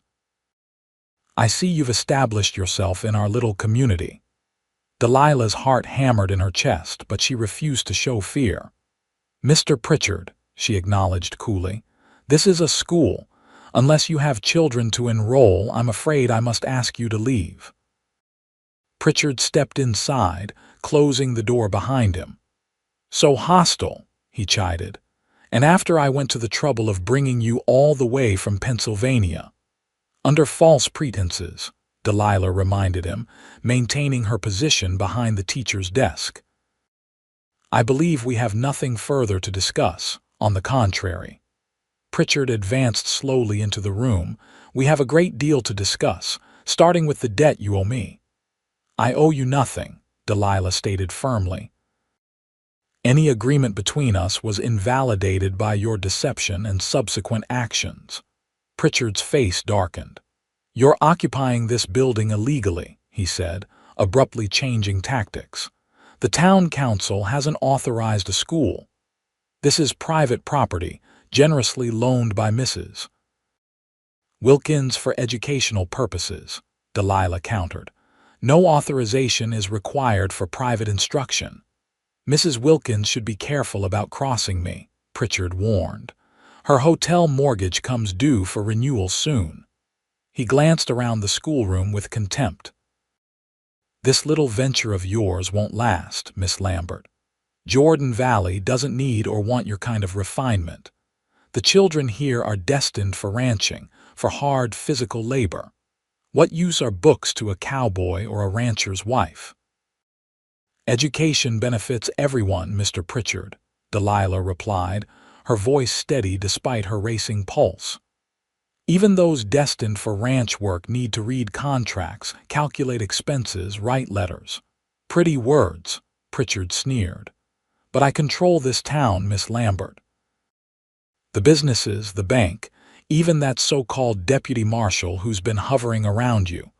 "I see you've established yourself in our little community." Delilah's heart hammered in her chest, but she refused to show fear. "Mr. Pritchard," she acknowledged coolly, "this is a school. Unless you have children to enroll, I'm afraid I must ask you to leave." Pritchard stepped inside, closing the door behind him. "So hostile," he chided, "and after I went to the trouble of bringing you all the way from Pennsylvania." "Under false pretenses," Delilah reminded him, maintaining her position behind the teacher's desk. "I believe we have nothing further to discuss. On the contrary." Pritchard advanced slowly into the room. "We have a great deal to discuss, starting with the debt you owe me." "I owe you nothing," Delilah stated firmly. "Any agreement between us was invalidated by your deception and subsequent actions." Pritchard's face darkened. "You're occupying this building illegally," he said, abruptly changing tactics. "The town council hasn't authorized a school. This is private property, generously loaned by Mrs. Wilkins for educational purposes," Delilah countered. "No authorization is required for private instruction." "Mrs. Wilkins should be careful about crossing me," Pritchard warned. "Her hotel mortgage comes due for renewal soon." He glanced around the schoolroom with contempt. "This little venture of yours won't last, Miss Lambert. Jordan Valley doesn't need or want your kind of refinement. The children here are destined for ranching, for hard physical labor. What use are books to a cowboy or a rancher's wife?" "Education benefits everyone, Mr. Pritchard," Delilah replied, her voice steady despite her racing pulse. "Even those destined for ranch work need to read contracts, calculate expenses, write letters." "Pretty words," Pritchard sneered. "But I control this town, Miss Lambert. The businesses, the bank, even that so-called deputy marshal who's been hovering around you.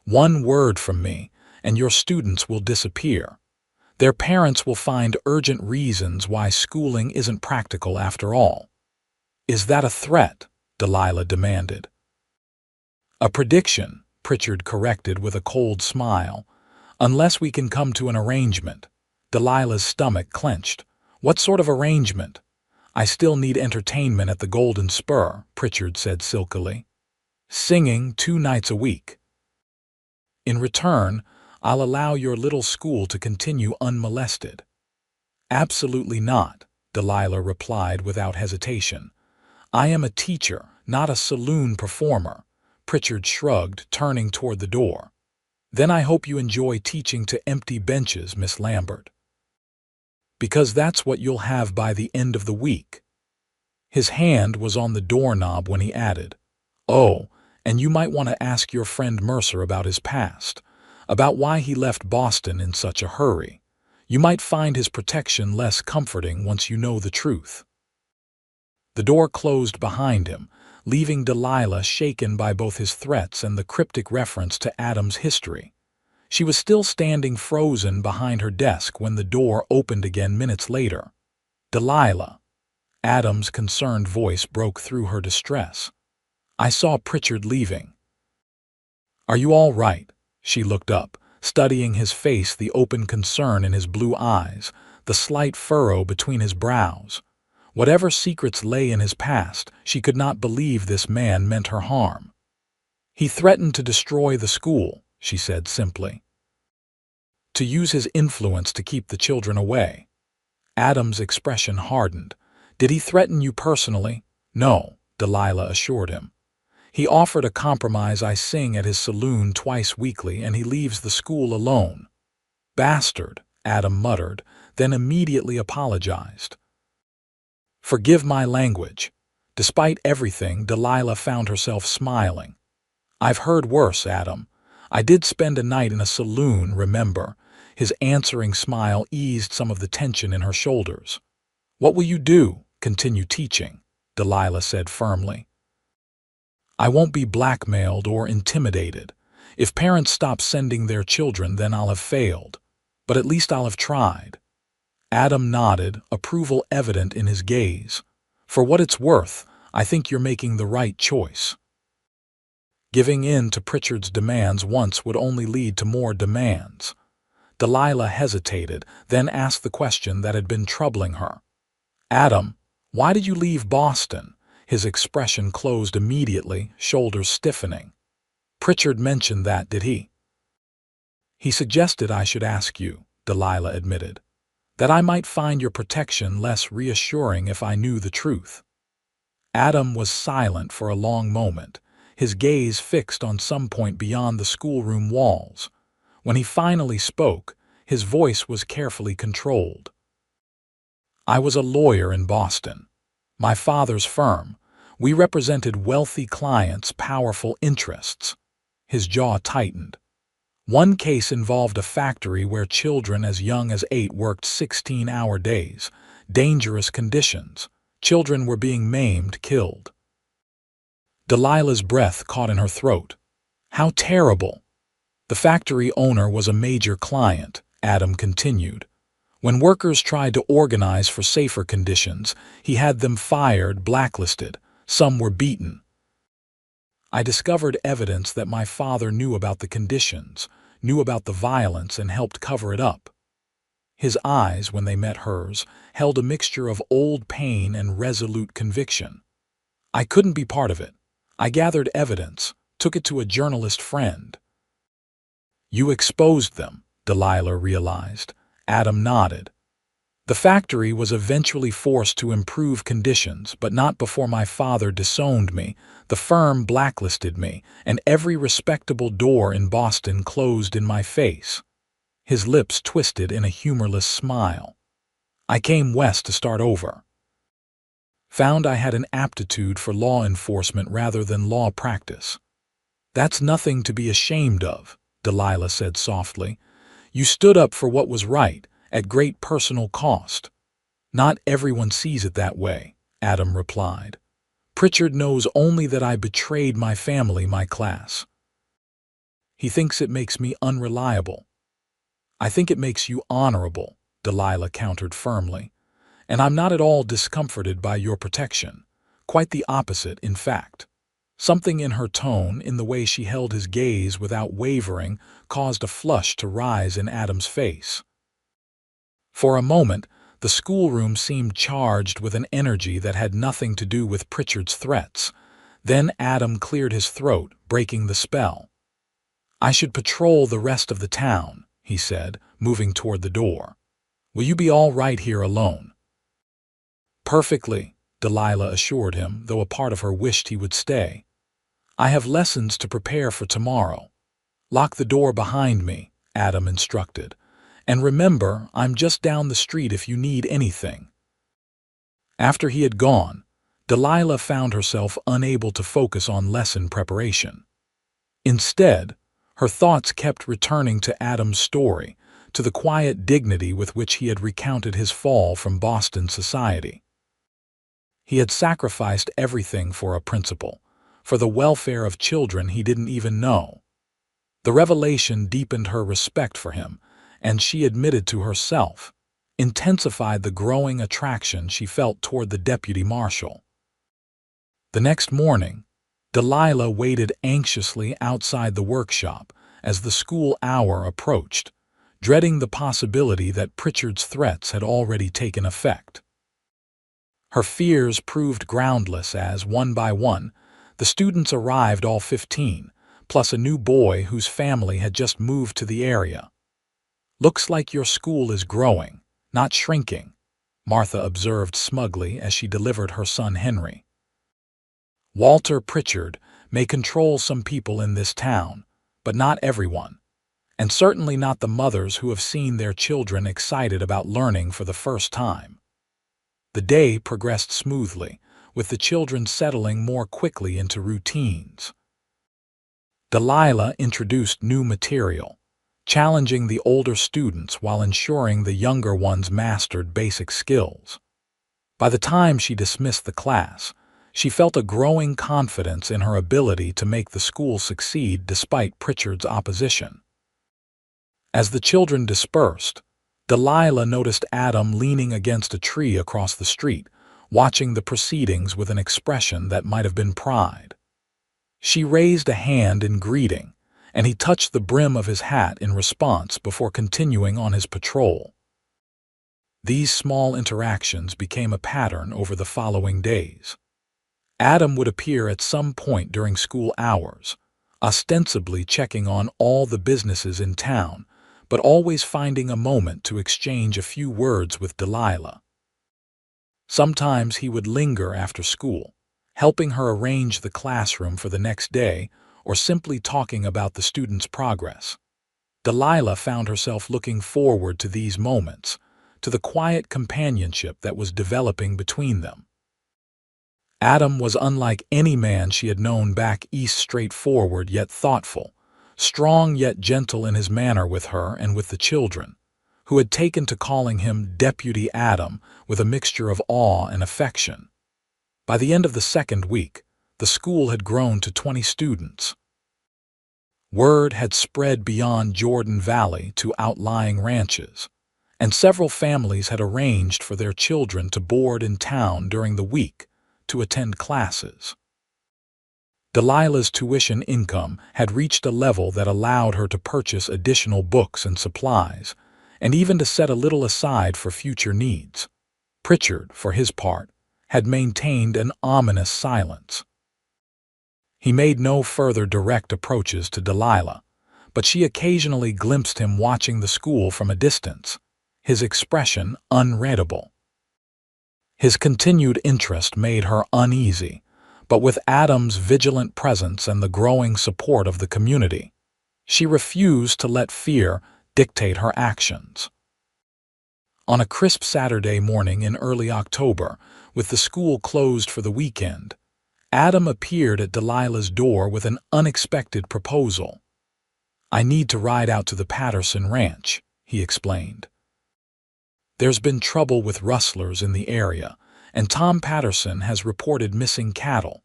One word from me, and your students will disappear. Their parents will find urgent reasons why schooling isn't practical after all." "Is that a threat?" Delilah demanded. "A prediction," Pritchard corrected with a cold smile. "Unless we can come to an arrangement." Delilah's stomach clenched. "What sort of arrangement?" I still need entertainment at the Golden Spur, Pritchard said silkily. Singing 2 nights a week. In return, I'll allow your little school to continue unmolested. Absolutely not, Delilah replied without hesitation. I am a teacher, not a saloon performer. Pritchard shrugged, turning toward the door. Then I hope you enjoy teaching to empty benches, Miss Lambert. Because that's what you'll have by the end of the week. His hand was on the doorknob when he added, Oh, and you might want to ask your friend Mercer about his past, about why he left Boston in such a hurry. You might find his protection less comforting once you know the truth. The door closed behind him, leaving Delilah shaken by both his threats and the cryptic reference to Adam's history. She was still standing frozen behind her desk when the door opened again minutes later. Delilah. Adam's concerned voice broke through her distress. I saw Pritchard leaving. Are you all right? She looked up, studying his face, the open concern in his blue eyes, the slight furrow between his brows. Whatever secrets lay in his past, she could not believe this man meant her harm. He threatened to destroy the school, she said simply. To use his influence to keep the children away. Adam's expression hardened. Did he threaten you personally? No, Delilah assured him. He offered a compromise. I sing at his saloon twice weekly and he leaves the school alone. Bastard, Adam muttered, then immediately apologized. Forgive my language. Despite everything, Delilah found herself smiling. I've heard worse, Adam. I did spend a night in a saloon, remember? His answering smile eased some of the tension in her shoulders. What will you do? Continue teaching, Delilah said firmly. I won't be blackmailed or intimidated. If parents stop sending their children, then I'll have failed. But at least I'll have tried. Adam nodded, approval evident in his gaze. For what it's worth, I think you're making the right choice. Giving in to Pritchard's demands once would only lead to more demands. Delilah hesitated, then asked the question that had been troubling her. Adam, why did you leave Boston? His expression closed immediately, shoulders stiffening. Pritchard mentioned that, did he? He suggested I should ask you, Delilah admitted. That I might find your protection less reassuring if I knew the truth. Adam was silent for a long moment, his gaze fixed on some point beyond the schoolroom walls. When he finally spoke, his voice was carefully controlled. I was a lawyer in Boston. My father's firm. We represented wealthy clients, powerful interests. His jaw tightened. One case involved a factory where children as young as 8 worked 16-hour days. Dangerous conditions. Children were being maimed, killed. Delilah's breath caught in her throat. How terrible! The factory owner was a major client, Adam continued. When workers tried to organize for safer conditions, he had them fired, blacklisted. Some were beaten. I discovered evidence that my father knew about the conditions, knew about the violence, and helped cover it up. His eyes, when they met hers, held a mixture of old pain and resolute conviction. I couldn't be part of it. I gathered evidence, took it to a journalist friend. You exposed them, Delilah realized. Adam nodded. The factory was eventually forced to improve conditions, but not before my father disowned me, the firm blacklisted me, and every respectable door in Boston closed in my face. His lips twisted in a humorless smile. I came west to start over. Found I had an aptitude for law enforcement rather than law practice. That's nothing to be ashamed of, Delilah said softly. You stood up for what was right, at great personal cost. Not everyone sees it that way, Adam replied. Pritchard knows only that I betrayed my family, my class. He thinks it makes me unreliable. I think it makes you honorable, Delilah countered firmly. And I'm not at all discomforted by your protection. Quite the opposite, in fact. Something in her tone, in the way she held his gaze without wavering, caused a flush to rise in Adam's face. For a moment, The schoolroom seemed charged with an energy that had nothing to do with Pritchard's threats. Then Adam cleared his throat, breaking the spell. "I should patrol the rest of the town," he said, moving toward the door. "Will you be all right here alone?" "Perfectly," Delilah assured him, though a part of her wished he would stay. "I have lessons to prepare for tomorrow." "Lock the door behind me," Adam instructed. "And remember, I'm just down the street if you need anything." After he had gone, Delilah found herself unable to focus on lesson preparation. Instead, her thoughts kept returning to Adam's story, to the quiet dignity with which he had recounted his fall from Boston society. He had sacrificed everything for a principle, for the welfare of children he didn't even know. The revelation deepened her respect for him, and she admitted to herself, intensified the growing attraction she felt toward the deputy marshal. The next morning, Delilah waited anxiously outside the workshop as the school hour approached, dreading the possibility that Pritchard's threats had already taken effect. Her fears proved groundless as, one by one, the students arrived, all 15, plus a new boy whose family had just moved to the area. "Looks like your school is growing, not shrinking," Martha observed smugly as she delivered her son Henry. "Walter Pritchard may control some people in this town, but not everyone, and certainly not the mothers who have seen their children excited about learning for the first time." The day progressed smoothly, with the children settling more quickly into routines. Delilah introduced new material, challenging the older students while ensuring the younger ones mastered basic skills. By the time she dismissed the class, she felt a growing confidence in her ability to make the school succeed despite Pritchard's opposition. As the children dispersed, Delilah noticed Adam leaning against a tree across the street, watching the proceedings with an expression that might have been pride. She raised a hand in greeting, and he touched the brim of his hat in response before continuing on his patrol. These small interactions became a pattern over the following days. Adam would appear at some point during school hours, ostensibly checking on all the businesses in town, but always finding a moment to exchange a few words with Delilah. Sometimes he would linger after school, helping her arrange the classroom for the next day or simply talking about the students' progress. Delilah found herself looking forward to these moments, to the quiet companionship that was developing between them. Adam was unlike any man she had known back east, straightforward yet thoughtful, strong yet gentle in his manner with her and with the children, who had taken to calling him Deputy Adam with a mixture of awe and affection. By the end of the second week, the school had grown to 20 students. Word had spread beyond Jordan Valley to outlying ranches, and several families had arranged for their children to board in town during the week to attend classes. Delilah's tuition income had reached a level that allowed her to purchase additional books and supplies, and even to set a little aside for future needs. Pritchard, for his part, had maintained an ominous silence. He made no further direct approaches to Delilah, but she occasionally glimpsed him watching the school from a distance, his expression unreadable. His continued interest made her uneasy, but with Adam's vigilant presence and the growing support of the community, she refused to let fear dictate her actions. On a crisp Saturday morning in early October, with the school closed for the weekend, Adam appeared at Delilah's door with an unexpected proposal. "I need to ride out to the Patterson ranch," he explained. "There's been trouble with rustlers in the area, and Tom Patterson has reported missing cattle.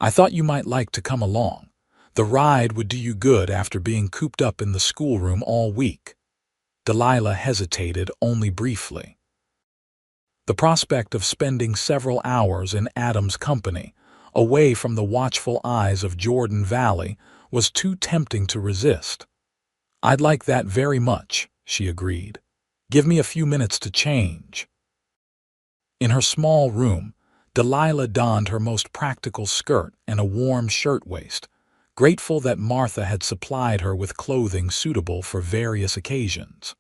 I thought you might like to come along. The ride would do you good after being cooped up in the schoolroom all week." Delilah hesitated only briefly. The prospect of spending several hours in Adam's company, away from the watchful eyes of Jordan Valley, was too tempting to resist. "I'd like that very much," she agreed. "Give me a few minutes to change." In her small room, Delilah donned her most practical skirt and a warm shirtwaist, grateful that Martha had supplied her with clothing suitable for various occasions.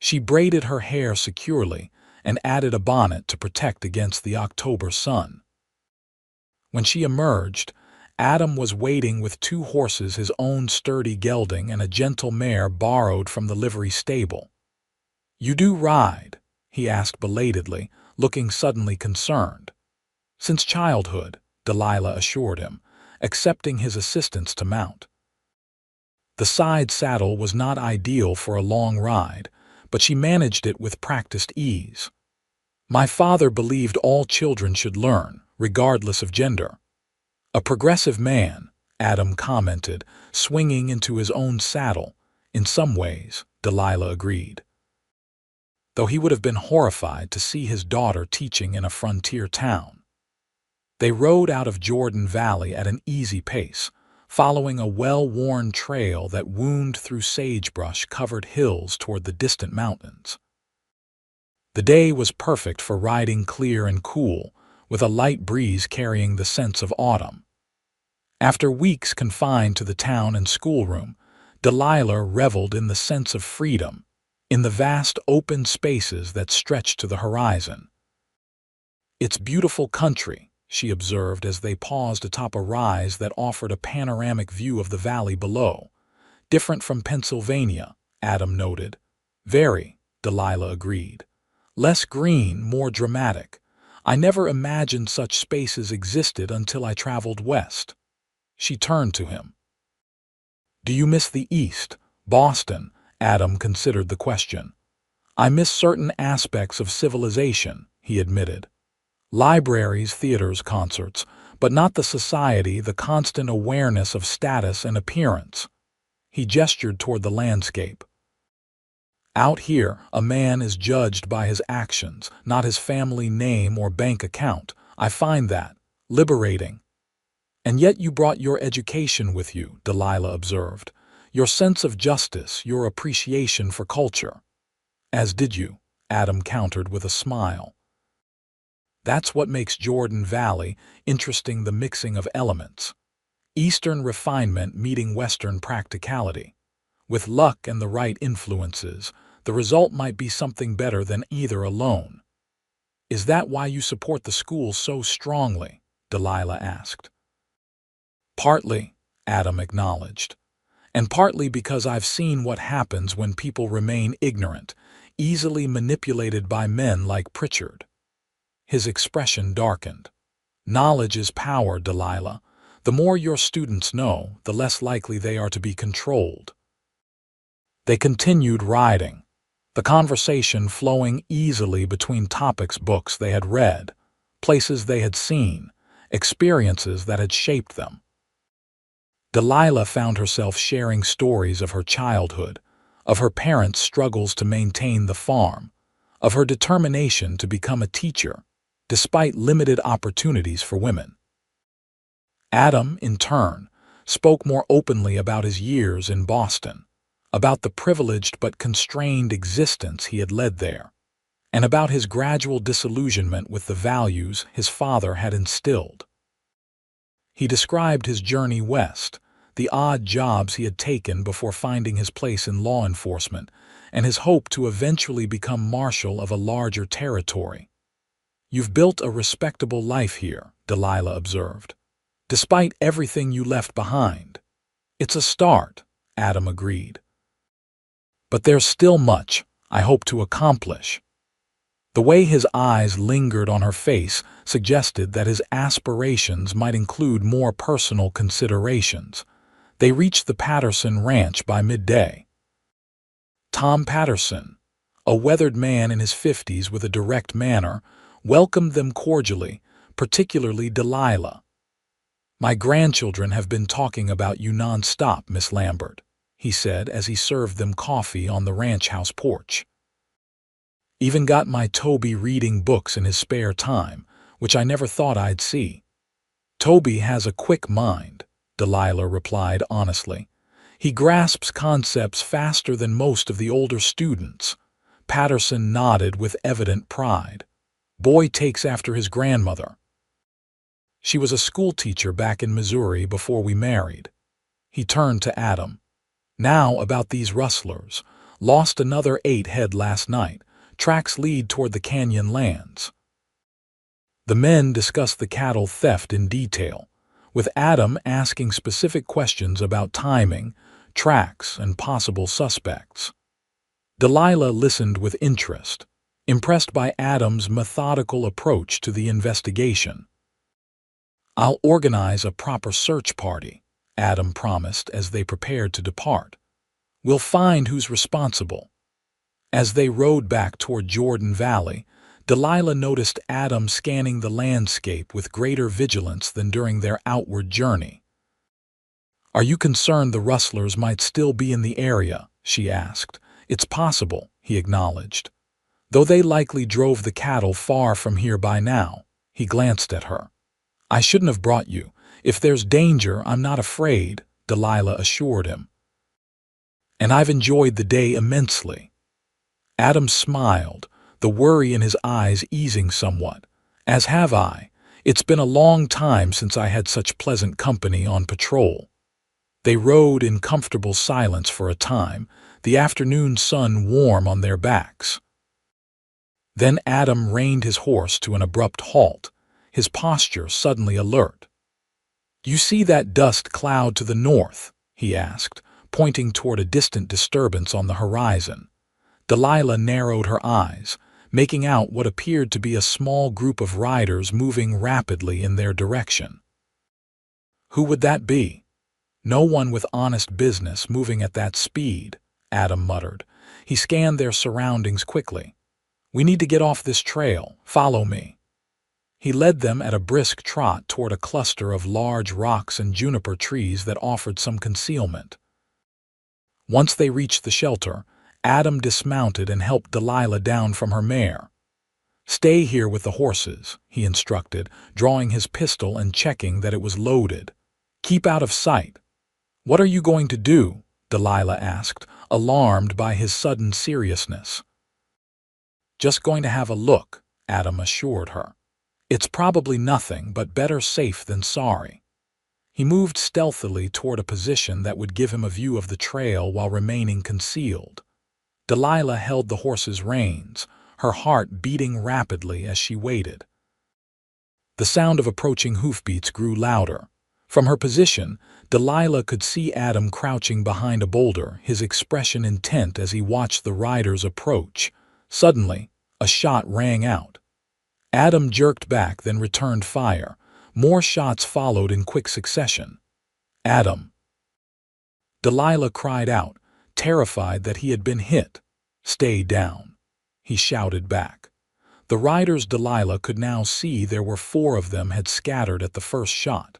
She braided her hair securely and added a bonnet to protect against the October sun. When she emerged, Adam was waiting with 2 horses, his own sturdy gelding and a gentle mare borrowed from the livery stable. "You do ride?" he asked belatedly, looking suddenly concerned. "Since childhood," Delilah assured him, accepting his assistance to mount. The side saddle was not ideal for a long ride, but she managed it with practiced ease. "My father believed all children should learn, regardless of gender." "A progressive man," Adam commented, swinging into his own saddle. "In some ways," Delilah agreed. Though he would have been horrified to see his daughter teaching in a frontier town. They rode out of Jordan Valley at an easy pace, following a well-worn trail that wound through sagebrush-covered hills toward the distant mountains. The day was perfect for riding, clear and cool, with a light breeze carrying the scents of autumn. After weeks confined to the town and schoolroom, Delilah reveled in the sense of freedom, in the vast open spaces that stretched to the horizon. "It's beautiful country," she observed as they paused atop a rise that offered a panoramic view of the valley below. "Different from Pennsylvania," Adam noted. "Very," Delilah agreed. "Less green, more dramatic. I never imagined such spaces existed until I traveled west." She turned to him. "Do you miss the East, Boston?" Adam considered the question. "I miss certain aspects of civilization," he admitted. "Libraries, theaters, concerts, but not the society, the constant awareness of status and appearance." He gestured toward the landscape. "Out here, a man is judged by his actions, not his family name or bank account. I find that liberating." "And yet you brought your education with you," Delilah observed. "Your sense of justice, your appreciation for culture." "As did you," Adam countered with a smile. "That's what makes Jordan Valley interesting, the mixing of elements. Eastern refinement meeting Western practicality. With luck and the right influences, the result might be something better than either alone." "Is that why you support the school so strongly?" Delilah asked. "Partly," Adam acknowledged. "And partly because I've seen what happens when people remain ignorant, easily manipulated by men like Pritchard." His expression darkened. "Knowledge is power, Delilah. The more your students know, the less likely they are to be controlled." They continued riding, the conversation flowing easily between topics, books they had read, places they had seen, experiences that had shaped them. Delilah found herself sharing stories of her childhood, of her parents' struggles to maintain the farm, of her determination to become a teacher, despite limited opportunities for women. Adam, in turn, spoke more openly about his years in Boston, about the privileged but constrained existence he had led there, and about his gradual disillusionment with the values his father had instilled. He described his journey west, the odd jobs he had taken before finding his place in law enforcement, and his hope to eventually become marshal of a larger territory. "You've built a respectable life here," Delilah observed, "despite everything you left behind." "It's a start," Adam agreed. "But there's still much I hope to accomplish." The way his eyes lingered on her face suggested that his aspirations might include more personal considerations. They reached the Patterson ranch by midday. Tom Patterson, a weathered man in his 50s with a direct manner, welcomed them cordially, particularly Delilah. "My grandchildren have been talking about you nonstop, Miss Lambert," he said as he served them coffee on the ranch house porch. "Even got my Toby reading books in his spare time, which I never thought I'd see." "Toby has a quick mind," Delilah replied honestly. "He grasps concepts faster than most of the older students." Patterson nodded with evident pride. Boy takes after his grandmother. She was a schoolteacher back in Missouri before we married. He turned to Adam. Now about these rustlers. Lost another 8 head last night. Tracks lead toward the canyon lands. The men discussed the cattle theft in detail, with Adam asking specific questions about timing, tracks, and possible suspects. Delilah listened with interest, impressed by Adam's methodical approach to the investigation. "I'll organize a proper search party," Adam promised as they prepared to depart. "We'll find who's responsible." As they rode back toward Jordan Valley, Delilah noticed Adam scanning the landscape with greater vigilance than during their outward journey. "Are you concerned the rustlers might still be in the area?" she asked. "It's possible," he acknowledged. "Though they likely drove the cattle far from here by now." He glanced at her. "I shouldn't have brought you. If there's danger, I'm not afraid," Delilah assured him. "And I've enjoyed the day immensely." Adam smiled, the worry in his eyes easing somewhat. "As have I. It's been a long time since I had such pleasant company on patrol." They rode in comfortable silence for a time, the afternoon sun warm on their backs. Then Adam reined his horse to an abrupt halt, his posture suddenly alert. "Do you see that dust cloud to the north?" he asked, pointing toward a distant disturbance on the horizon. Delilah narrowed her eyes, making out what appeared to be a small group of riders moving rapidly in their direction. "Who would that be?" "No one with honest business moving at that speed," Adam muttered. He scanned their surroundings quickly. "We need to get off this trail. Follow me." He led them at a brisk trot toward a cluster of large rocks and juniper trees that offered some concealment. Once they reached the shelter, Adam dismounted and helped Delilah down from her mare. "Stay here with the horses," he instructed, drawing his pistol and checking that it was loaded. "Keep out of sight." "What are you going to do?" Delilah asked, alarmed by his sudden seriousness. "Just going to have a look," Adam assured her. "It's probably nothing, but better safe than sorry." He moved stealthily toward a position that would give him a view of the trail while remaining concealed. Delilah held the horse's reins, her heart beating rapidly as she waited. The sound of approaching hoofbeats grew louder. From her position, Delilah could see Adam crouching behind a boulder, his expression intent as he watched the riders approach. Suddenly, a shot rang out. Adam jerked back, then returned fire. More shots followed in quick succession. "Adam!" Delilah cried out, terrified that he had been hit. "Stay down," he shouted back. The riders Delilah could now see there were 4 of them had scattered at the first shot.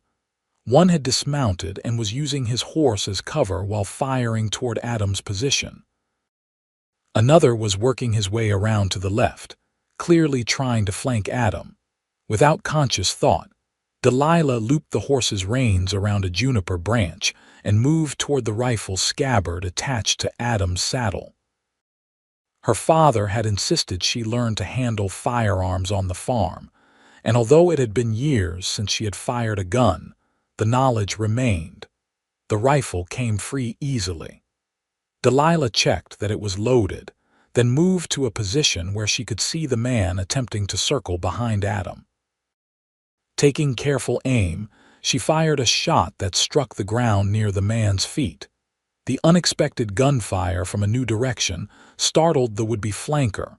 One had dismounted and was using his horse as cover while firing toward Adam's position. Another was working his way around to the left, clearly trying to flank Adam. Without conscious thought, Delilah looped the horse's reins around a juniper branch and moved toward the rifle scabbard attached to Adam's saddle. Her father had insisted she learn to handle firearms on the farm, and although it had been years since she had fired a gun, the knowledge remained. The rifle came free easily. Delilah checked that it was loaded, then moved to a position where she could see the man attempting to circle behind Adam. Taking careful aim, she fired a shot that struck the ground near the man's feet. The unexpected gunfire from a new direction startled the would-be flanker.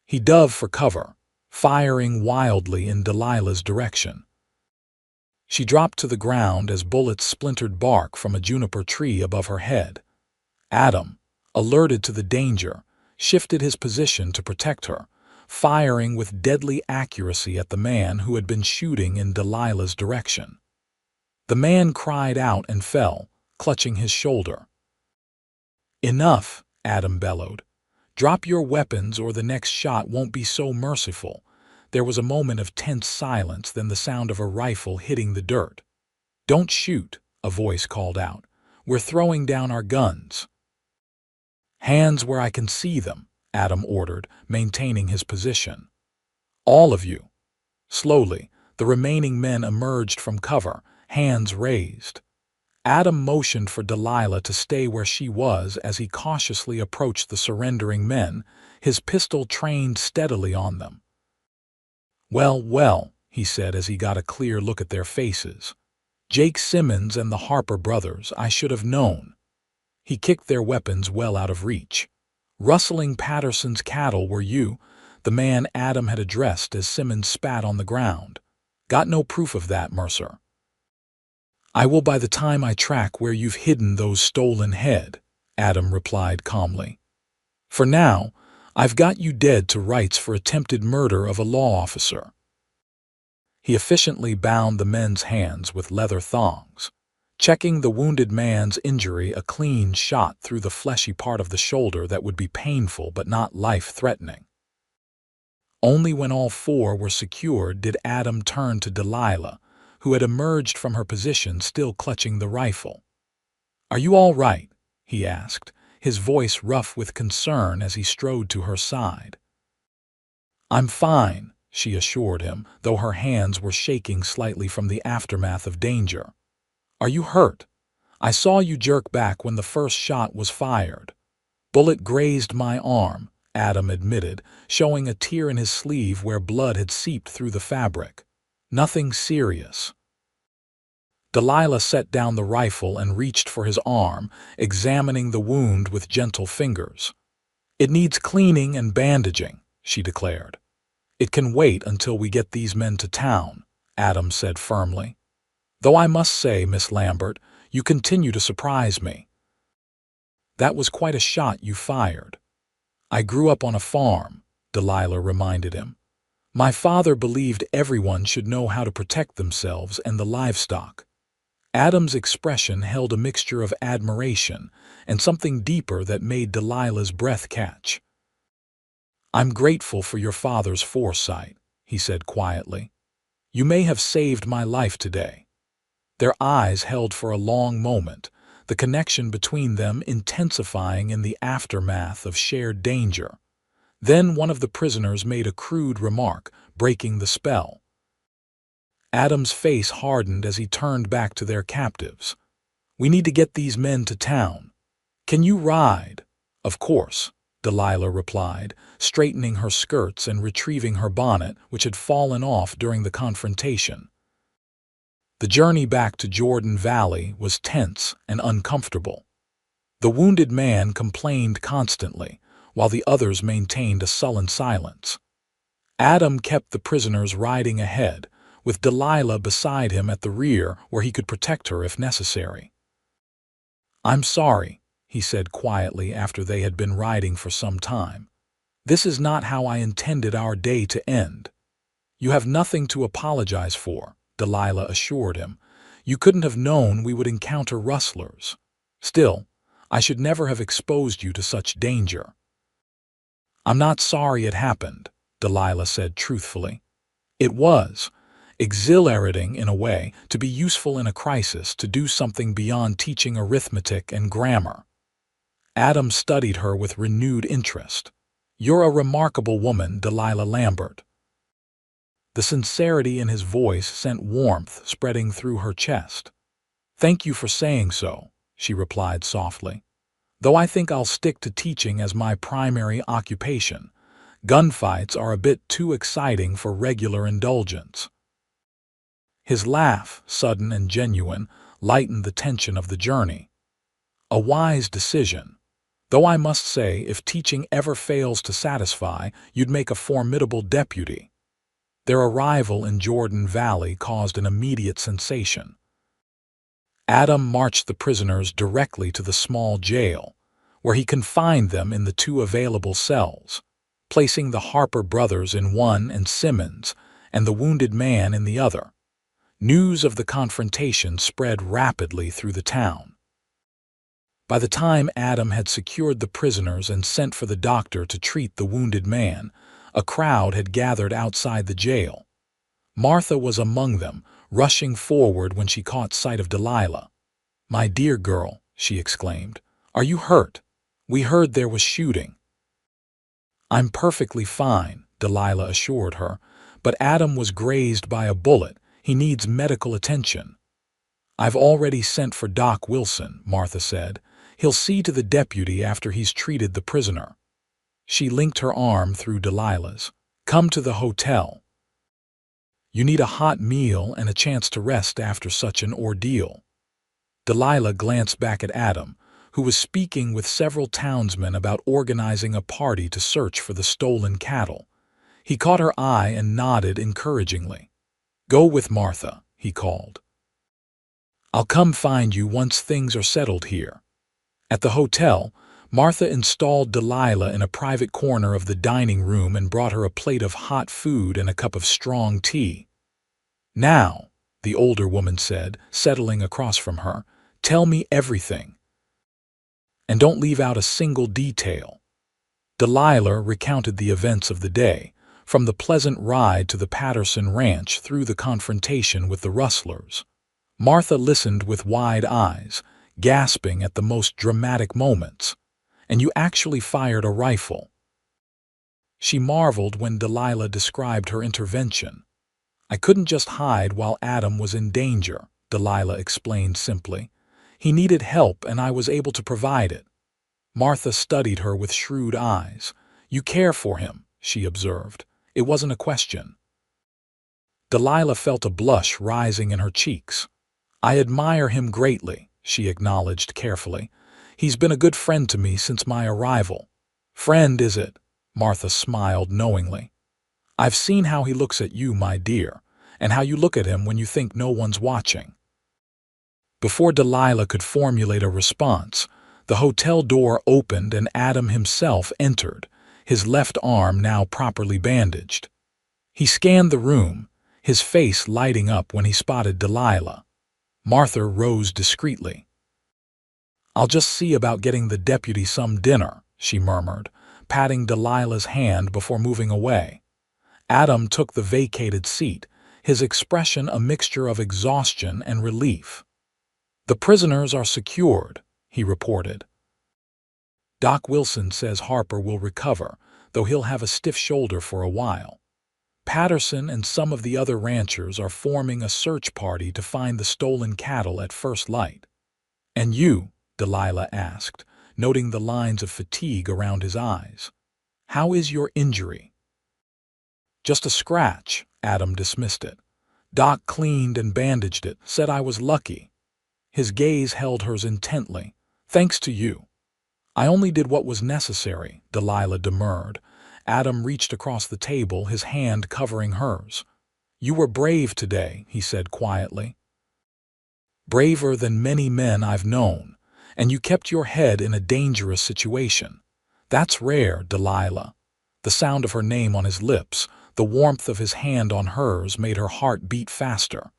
He dove for cover, firing wildly in Delilah's direction. She dropped to the ground as bullets splintered bark from a juniper tree above her head. Adam, alerted to the danger, shifted his position to protect her, firing with deadly accuracy at the man who had been shooting in Delilah's direction. The man cried out and fell, clutching his shoulder. "Enough," Adam bellowed. "Drop your weapons or the next shot won't be so merciful." There was a moment of tense silence, then the sound of a rifle hitting the dirt. "Don't shoot," a voice called out. "We're throwing down our guns." "Hands where I can see them," Adam ordered, maintaining his position. All of you." Slowly, the remaining men emerged from cover, hands raised. Adam motioned for Delilah to stay where she was as he cautiously approached the surrendering men, his pistol trained steadily on them. "Well, well," he said as he got a clear look at their faces. "Jake Simmons and the Harper brothers, I should have known." He kicked their weapons well out of reach. "Rustling Patterson's cattle were you?" the man Adam had addressed as Simmons spat on the ground. "Got no proof of that, Mercer." "I will by the time I track where you've hidden those stolen head," Adam replied calmly. "For now, I've got you dead to rights for attempted murder of a law officer." He efficiently bound the men's hands with leather thongs, checking the wounded man's injury, a clean shot through the fleshy part of the shoulder that would be painful but not life-threatening. Only when all four were secured did Adam turn to Delilah, who had emerged from her position still clutching the rifle. "Are you all right?" he asked, his voice rough with concern as he strode to her side. "I'm fine," she assured him, though her hands were shaking slightly from the aftermath of danger. "Are you hurt? I saw you jerk back when the first shot was fired." "Bullet grazed my arm," Adam admitted, showing a tear in his sleeve where blood had seeped through the fabric. "Nothing serious." Delilah set down the rifle and reached for his arm, examining the wound with gentle fingers. "It needs cleaning and bandaging," she declared. "It can wait until we get these men to town," Adam said firmly. "Though I must say, Miss Lambert, you continue to surprise me." "That was quite a shot you fired." "I grew up on a farm," Delilah reminded him. "My father believed everyone should know how to protect themselves and the livestock." Adam's expression held a mixture of admiration and something deeper that made Delilah's breath catch. "I'm grateful for your father's foresight," he said quietly. "You may have saved my life today." Their eyes held for a long moment, the connection between them intensifying in the aftermath of shared danger. Then one of the prisoners made a crude remark, breaking the spell. Adam's face hardened as he turned back to their captives. "We need to get these men to town. Can you ride?" "Of course," Delilah replied, straightening her skirts and retrieving her bonnet, which had fallen off during the confrontation. The journey back to Jordan Valley was tense and uncomfortable. The wounded man complained constantly, while the others maintained a sullen silence. Adam kept the prisoners riding ahead, with Delilah beside him at the rear where he could protect her if necessary. "I'm sorry," he said quietly after they had been riding for some time. "This is not how I intended our day to end." "You have nothing to apologize for," Delilah assured him. "You couldn't have known we would encounter rustlers. Still, I should never have exposed you to such danger." "I'm not sorry it happened," Delilah said truthfully. "It was exhilarating in a way to be useful in a crisis, to do something beyond teaching arithmetic and grammar." Adam studied her with renewed interest. "You're a remarkable woman, Delilah Lambert." The sincerity in his voice sent warmth spreading through her chest. "Thank you for saying so," she replied softly. "Though I think I'll stick to teaching as my primary occupation. Gunfights are a bit too exciting for regular indulgence." His laugh, sudden and genuine, lightened the tension of the journey. "A wise decision. Though I must say, if teaching ever fails to satisfy, you'd make a formidable deputy." Their arrival in Jordan Valley caused an immediate sensation. Adam marched the prisoners directly to the small jail, where he confined them in the two available cells, placing the Harper brothers in one and Simmons and the wounded man in the other. News of the confrontation spread rapidly through the town. By the time Adam had secured the prisoners and sent for the doctor to treat the wounded man, a crowd had gathered outside the jail. Martha was among them, rushing forward when she caught sight of Delilah. "My dear girl," she exclaimed, "are you hurt? We heard there was shooting." "I'm perfectly fine," Delilah assured her, But Adam was grazed by a bullet. He needs medical attention. I've already sent for Doc Wilson, Martha said. He'll see to the deputy after he's treated the prisoner. She linked her arm through Delilah's. Come to the hotel. You need a hot meal and a chance to rest after such an ordeal. Delilah glanced back at Adam, who was speaking with several townsmen about organizing a party to search for the stolen cattle. He caught her eye and nodded encouragingly. Go with Martha, he called. I'll come find you once things are settled here. At the hotel, Martha installed Delilah in a private corner of the dining room and brought her a plate of hot food and a cup of strong tea. Now, the older woman said, settling across from her, tell me everything. And don't leave out a single detail. Delilah recounted the events of the day, from the pleasant ride to the Patterson ranch through the confrontation with the rustlers. Martha listened with wide eyes, gasping at the most dramatic moments. And you actually fired a rifle. She marveled when Delilah described her intervention. I couldn't just hide while Adam was in danger, Delilah explained simply. He needed help and I was able to provide it. Martha studied her with shrewd eyes. You care for him, she observed. It wasn't a question. Delilah felt a blush rising in her cheeks. I admire him greatly, she acknowledged carefully. He's been a good friend to me since my arrival. Friend, is it? Martha smiled knowingly. I've seen how he looks at you, my dear, and how you look at him when you think no one's watching. Before Delilah could formulate a response, the hotel door opened and Adam himself entered, his left arm now properly bandaged. He scanned the room, his face lighting up when he spotted Delilah. Martha rose discreetly. I'll just see about getting the deputy some dinner, she murmured, patting Delilah's hand before moving away. Adam took the vacated seat, his expression a mixture of exhaustion and relief. The prisoners are secured, he reported. Doc Wilson says Harper will recover, though he'll have a stiff shoulder for a while. Patterson and some of the other ranchers are forming a search party to find the stolen cattle at first light. And you? Delilah asked, noting the lines of fatigue around his eyes. How is your injury? Just a scratch, Adam dismissed it. Doc cleaned and bandaged it, said I was lucky. His gaze held hers intently. Thanks to you. I only did what was necessary, Delilah demurred. Adam reached across the table, his hand covering hers. You were brave today, he said quietly. Braver than many men I've known. And you kept your head in a dangerous situation. That's rare, Delilah. The sound of her name on his lips, the warmth of his hand on hers made her heart beat faster.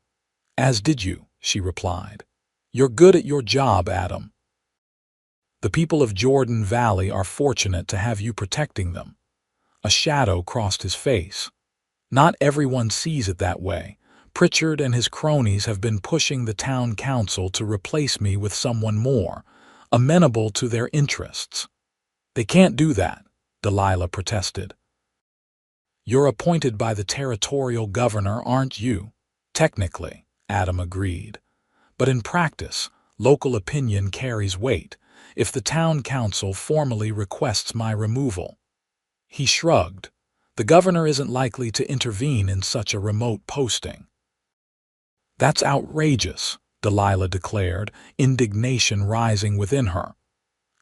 As did you, she replied. You're good at your job, Adam. The people of Jordan Valley are fortunate to have you protecting them. A shadow crossed his face. Not everyone sees it that way. Pritchard and his cronies have been pushing the town council to replace me with someone more, amenable to their interests. They can't do that, Delilah protested. You're appointed by the territorial governor, aren't you? Technically, Adam agreed. But in practice, local opinion carries weight if the town council formally requests my removal. He shrugged. The governor isn't likely to intervene in such a remote posting. That's outrageous, Delilah declared, indignation rising within her.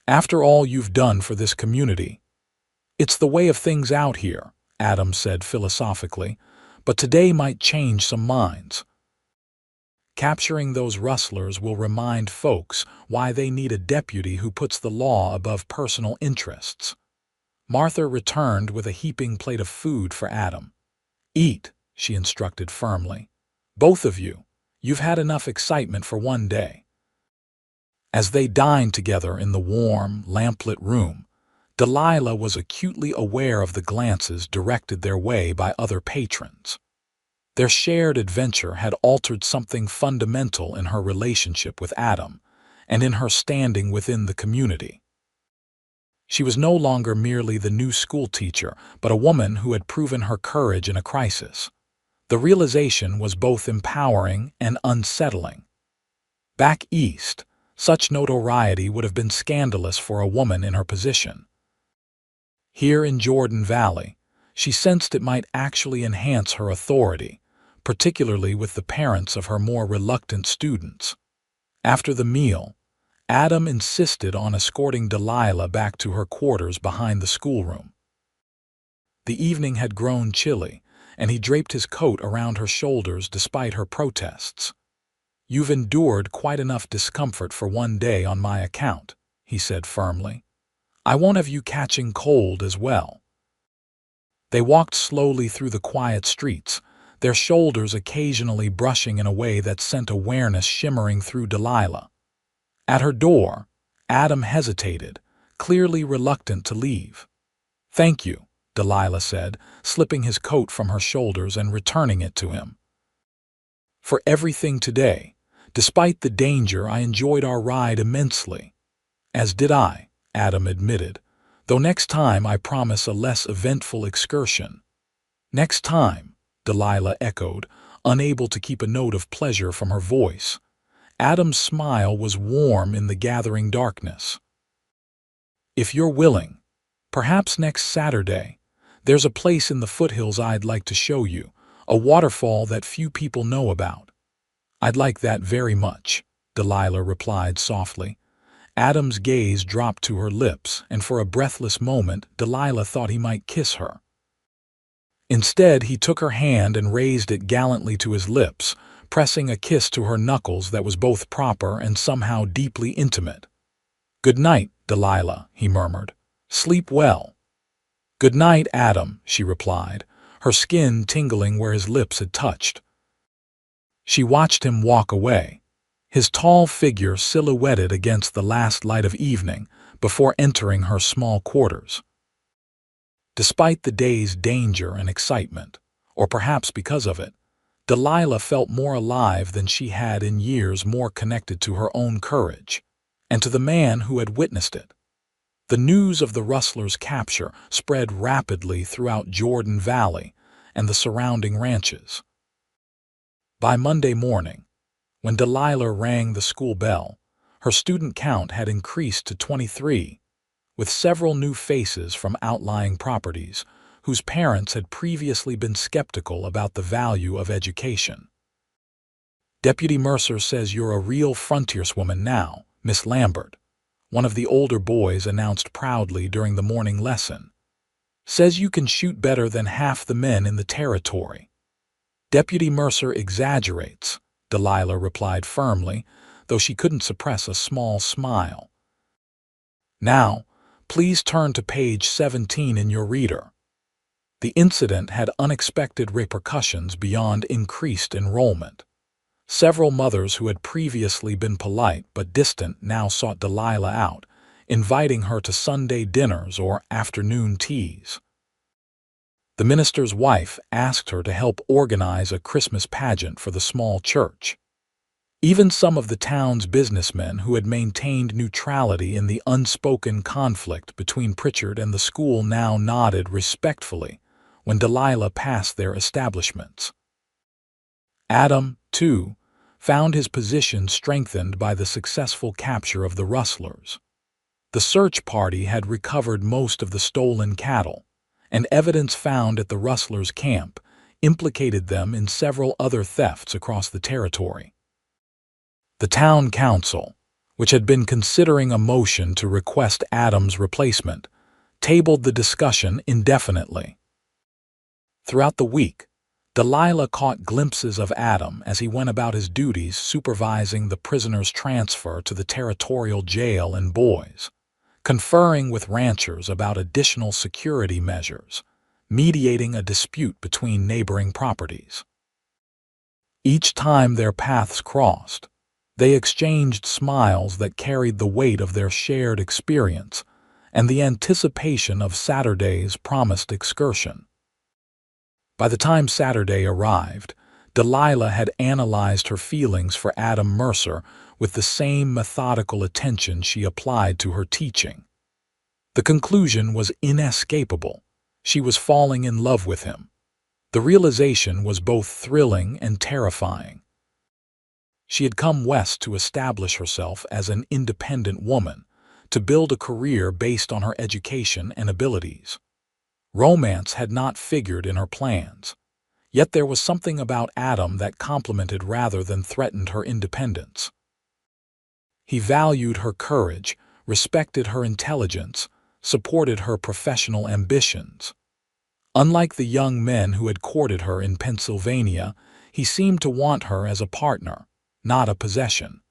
After all you've done for this community. It's the way of things out here, Adam said philosophically, but today might change some minds. Capturing those rustlers will remind folks why they need a deputy who puts the law above personal interests. Martha returned with a heaping plate of food for Adam. Eat, she instructed firmly. Both of you. You've had enough excitement for one day. As they dined together in the warm, lamplit room, Delilah was acutely aware of the glances directed their way by other patrons. Their shared adventure had altered something fundamental in her relationship with Adam and in her standing within the community. She was no longer merely the new schoolteacher, but a woman who had proven her courage in a crisis. The realization was both empowering and unsettling. Back east, such notoriety would have been scandalous for a woman in her position. Here in Jordan Valley, she sensed it might actually enhance her authority, particularly with the parents of her more reluctant students. After the meal, Adam insisted on escorting Delilah back to her quarters behind the schoolroom. The evening had grown chilly, and he draped his coat around her shoulders despite her protests. "You've endured quite enough discomfort for one day on my account," he said firmly. "I won't have you catching cold as well." They walked slowly through the quiet streets, their shoulders occasionally brushing in a way that sent awareness shimmering through Delilah. At her door, Adam hesitated, clearly reluctant to leave. "Thank you," Delilah said, slipping his coat from her shoulders and returning it to him. "For everything today. Despite the danger, I enjoyed our ride immensely." "As did I," Adam admitted, "though next time I promise a less eventful excursion." "Next time," Delilah echoed, unable to keep a note of pleasure from her voice. Adam's smile was warm in the gathering darkness. "If you're willing, perhaps next Saturday. There's a place in the foothills I'd like to show you, a waterfall that few people know about." "I'd like that very much," Delilah replied softly. Adam's gaze dropped to her lips, and for a breathless moment Delilah thought he might kiss her. Instead, he took her hand and raised it gallantly to his lips, pressing a kiss to her knuckles that was both proper and somehow deeply intimate. "Good night, Delilah," he murmured. "Sleep well." "Good night, Adam," she replied, her skin tingling where his lips had touched. She watched him walk away, his tall figure silhouetted against the last light of evening, before entering her small quarters. Despite the day's danger and excitement, or perhaps because of it, Delilah felt more alive than she had in years, more connected to her own courage, and to the man who had witnessed it. The news of the rustlers' capture spread rapidly throughout Jordan Valley and the surrounding ranches. By Monday morning, when Delilah rang the school bell, her student count had increased to 23, with several new faces from outlying properties whose parents had previously been skeptical about the value of education. "Deputy Mercer says you're a real frontierswoman now, Miss Lambert," one of the older boys announced proudly during the morning lesson. "Says you can shoot better than half the men in the territory." "Deputy Mercer exaggerates," Delilah replied firmly, though she couldn't suppress a small smile. "Now, please turn to page 17 in your reader." The incident had unexpected repercussions beyond increased enrollment. Several mothers who had previously been polite but distant now sought Delilah out, inviting her to Sunday dinners or afternoon teas. The minister's wife asked her to help organize a Christmas pageant for the small church. Even some of the town's businessmen who had maintained neutrality in the unspoken conflict between Pritchard and the school now nodded respectfully when Delilah passed their establishments. Adam, too, found his position strengthened by the successful capture of the rustlers. The search party had recovered most of the stolen cattle, and evidence found at the rustlers' camp implicated them in several other thefts across the territory. The town council, which had been considering a motion to request Adam's replacement, tabled the discussion indefinitely. Throughout the week, Delilah caught glimpses of Adam as he went about his duties supervising the prisoners' transfer to the territorial jail and boys, conferring with ranchers about additional security measures, mediating a dispute between neighboring properties. Each time their paths crossed, they exchanged smiles that carried the weight of their shared experience and the anticipation of Saturday's promised excursion. By the time Saturday arrived, Delilah had analyzed her feelings for Adam Mercer with the same methodical attention she applied to her teaching. The conclusion was inescapable. She was falling in love with him. The realization was both thrilling and terrifying. She had come west to establish herself as an independent woman, to build a career based on her education and abilities. Romance had not figured in her plans. Yet there was something about Adam that complemented rather than threatened her independence. He valued her courage, respected her intelligence, supported her professional ambitions. Unlike the young men who had courted her in Pennsylvania, he seemed to want her as a partner, not a possession.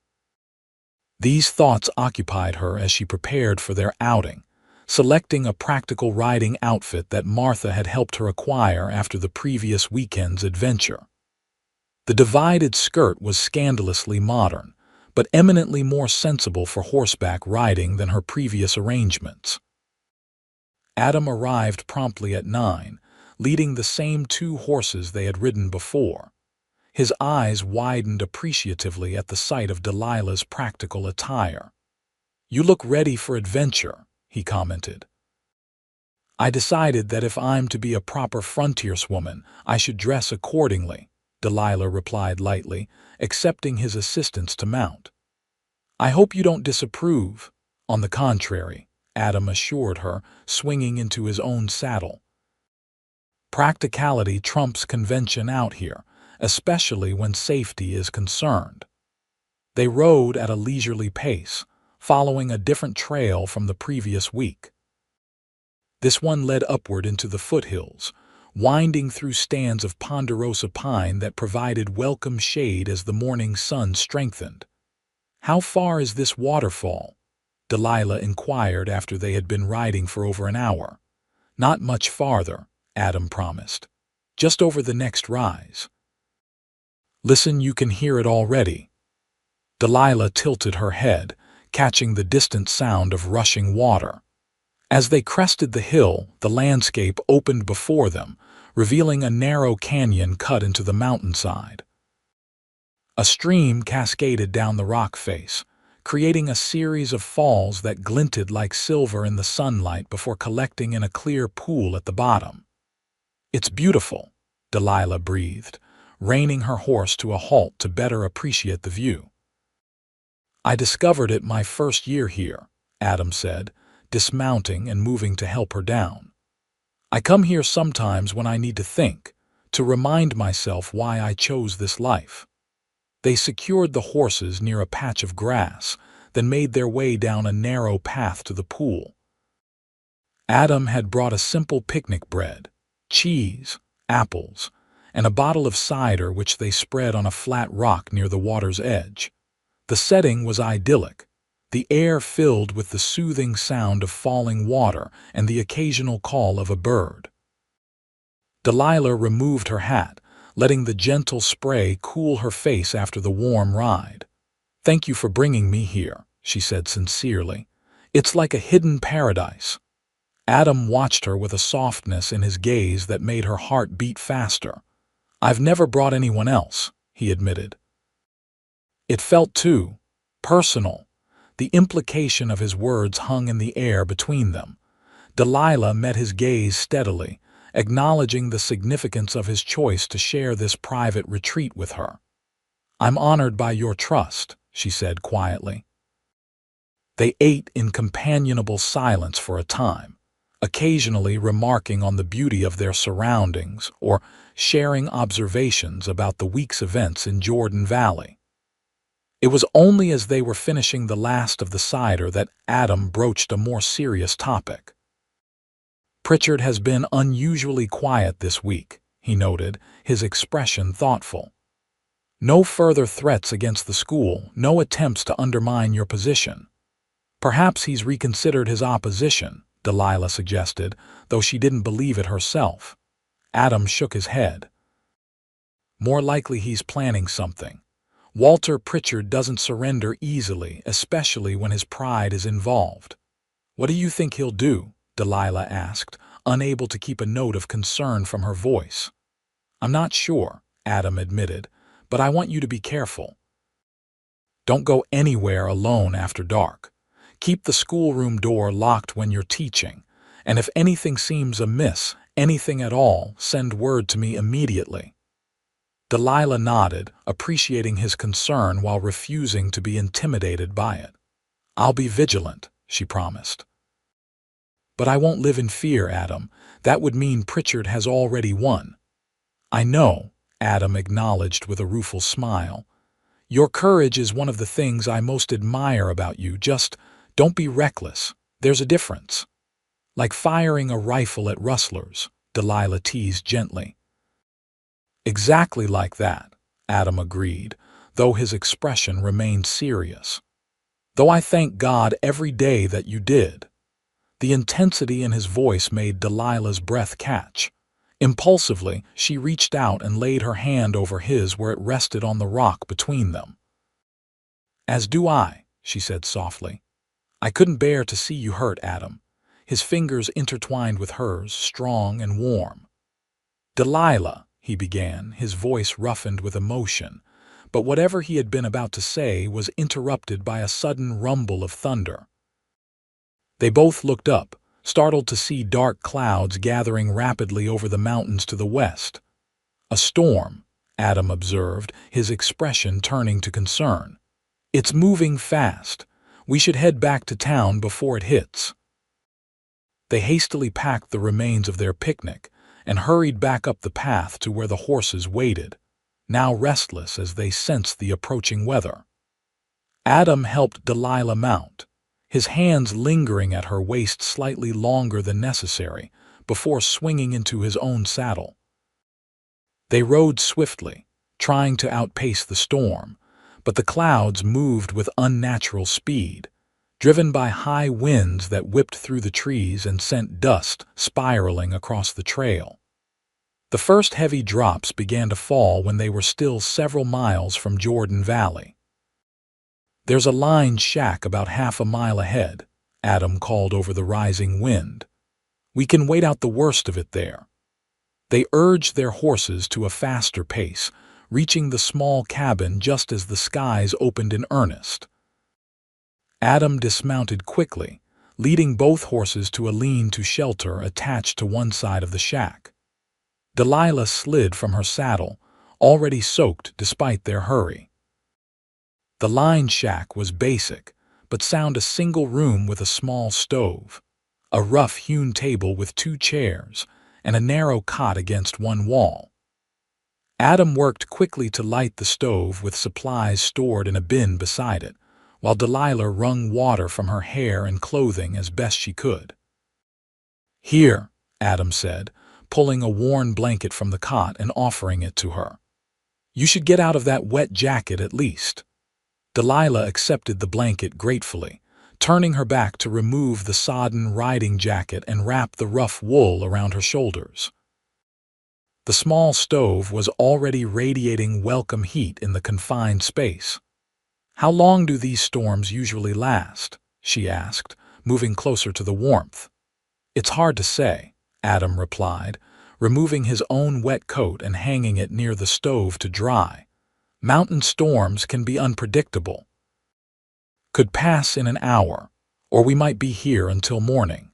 These thoughts occupied her as she prepared for their outing, selecting a practical riding outfit that Martha had helped her acquire after the previous weekend's adventure. The divided skirt was scandalously modern, but eminently more sensible for horseback riding than her previous arrangements. Adam arrived promptly at 9, leading the same 2 horses they had ridden before. His eyes widened appreciatively at the sight of Delilah's practical attire. "You look ready for adventure," he commented. "I decided that if I'm to be a proper frontierswoman, I should dress accordingly," Delilah replied lightly, accepting his assistance to mount. "I hope you don't disapprove." "On the contrary," Adam assured her, swinging into his own saddle. "Practicality trumps convention out here, especially when safety is concerned." They rode at a leisurely pace, following a different trail from the previous week. This one led upward into the foothills, winding through stands of ponderosa pine that provided welcome shade as the morning sun strengthened. "How far is this waterfall?" Delilah inquired after they had been riding for over an hour. "Not much farther," Adam promised. "Just over the next rise." "Listen, you can hear it already." Delilah tilted her head, catching the distant sound of rushing water. As they crested the hill, the landscape opened before them, revealing a narrow canyon cut into the mountainside. A stream cascaded down the rock face, creating a series of falls that glinted like silver in the sunlight before collecting in a clear pool at the bottom. "It's beautiful," Delilah breathed, reining her horse to a halt to better appreciate the view. "I discovered it my first year here," Adam said, dismounting and moving to help her down. "I come here sometimes when I need to think, to remind myself why I chose this life." They secured the horses near a patch of grass, then made their way down a narrow path to the pool. Adam had brought a simple picnic bread, cheese, apples, and a bottle of cider which they spread on a flat rock near the water's edge. The setting was idyllic, the air filled with the soothing sound of falling water and the occasional call of a bird. Delilah removed her hat, letting the gentle spray cool her face after the warm ride. "Thank you for bringing me here," she said sincerely. "It's like a hidden paradise." Adam watched her with a softness in his gaze that made her heart beat faster. "I've never brought anyone else," he admitted. It felt too personal. The implication of his words hung in the air between them. Delilah met his gaze steadily, acknowledging the significance of his choice to share this private retreat with her. "I'm honored by your trust," she said quietly. They ate in companionable silence for a time, occasionally remarking on the beauty of their surroundings or sharing observations about the week's events in Jordan Valley. It was only as they were finishing the last of the cider that Adam broached a more serious topic. "Pritchard has been unusually quiet this week," he noted, his expression thoughtful. "No further threats against the school, no attempts to undermine your position." "Perhaps he's reconsidered his opposition," Delilah suggested, though she didn't believe it herself. Adam shook his head. "More likely he's planning something. Walter Pritchard doesn't surrender easily, especially when his pride is involved." "What do you think he'll do?" Delilah asked, unable to keep a note of concern from her voice. "I'm not sure," Adam admitted, "but I want you to be careful. Don't go anywhere alone after dark. Keep the schoolroom door locked when you're teaching, and if anything seems amiss, anything at all, send word to me immediately." Delilah nodded, appreciating his concern while refusing to be intimidated by it. "I'll be vigilant," she promised. "But I won't live in fear, Adam. That would mean Pritchard has already won." "I know," Adam acknowledged with a rueful smile. "Your courage is one of the things I most admire about you. Just don't be reckless. There's a difference." "Like firing a rifle at rustlers," Delilah teased gently. "Exactly like that," Adam agreed, though his expression remained serious. "Though I thank God every day that you did." The intensity in his voice made Delilah's breath catch. Impulsively, she reached out and laid her hand over his where it rested on the rock between them. "As do I," she said softly. "I couldn't bear to see you hurt, Adam." His fingers intertwined with hers, strong and warm. "Delilah," he began, his voice roughened with emotion, but whatever he had been about to say was interrupted by a sudden rumble of thunder. They both looked up, startled to see dark clouds gathering rapidly over the mountains to the west. "A storm," Adam observed, his expression turning to concern. "It's moving fast. We should head back to town before it hits." They hastily packed the remains of their picnic and hurried back up the path to where the horses waited, now restless as they sensed the approaching weather. Adam helped Delilah mount, his hands lingering at her waist slightly longer than necessary before swinging into his own saddle. They rode swiftly, trying to outpace the storm, but the clouds moved with unnatural speed, driven by high winds that whipped through the trees and sent dust spiraling across the trail. The first heavy drops began to fall when they were still several miles from Jordan Valley. "There's a lined shack about half a mile ahead," Adam called over the rising wind. "We can wait out the worst of it there." They urged their horses to a faster pace, reaching the small cabin just as the skies opened in earnest. Adam dismounted quickly, leading both horses to a lean-to shelter attached to one side of the shack. Delilah slid from her saddle, already soaked despite their hurry. The lined shack was basic, but sound a single room with a small stove, a rough-hewn table with 2 chairs, and a narrow cot against one wall. Adam worked quickly to light the stove with supplies stored in a bin beside it, while Delilah wrung water from her hair and clothing as best she could. "Here," Adam said, pulling a worn blanket from the cot and offering it to her. "You should get out of that wet jacket at least." Delilah accepted the blanket gratefully, turning her back to remove the sodden riding jacket and wrap the rough wool around her shoulders. The small stove was already radiating welcome heat in the confined space. "How long do these storms usually last?" she asked, moving closer to the warmth. "It's hard to say," Adam replied, removing his own wet coat and hanging it near the stove to dry. "Mountain storms can be unpredictable. Could pass in an hour, or we might be here until morning."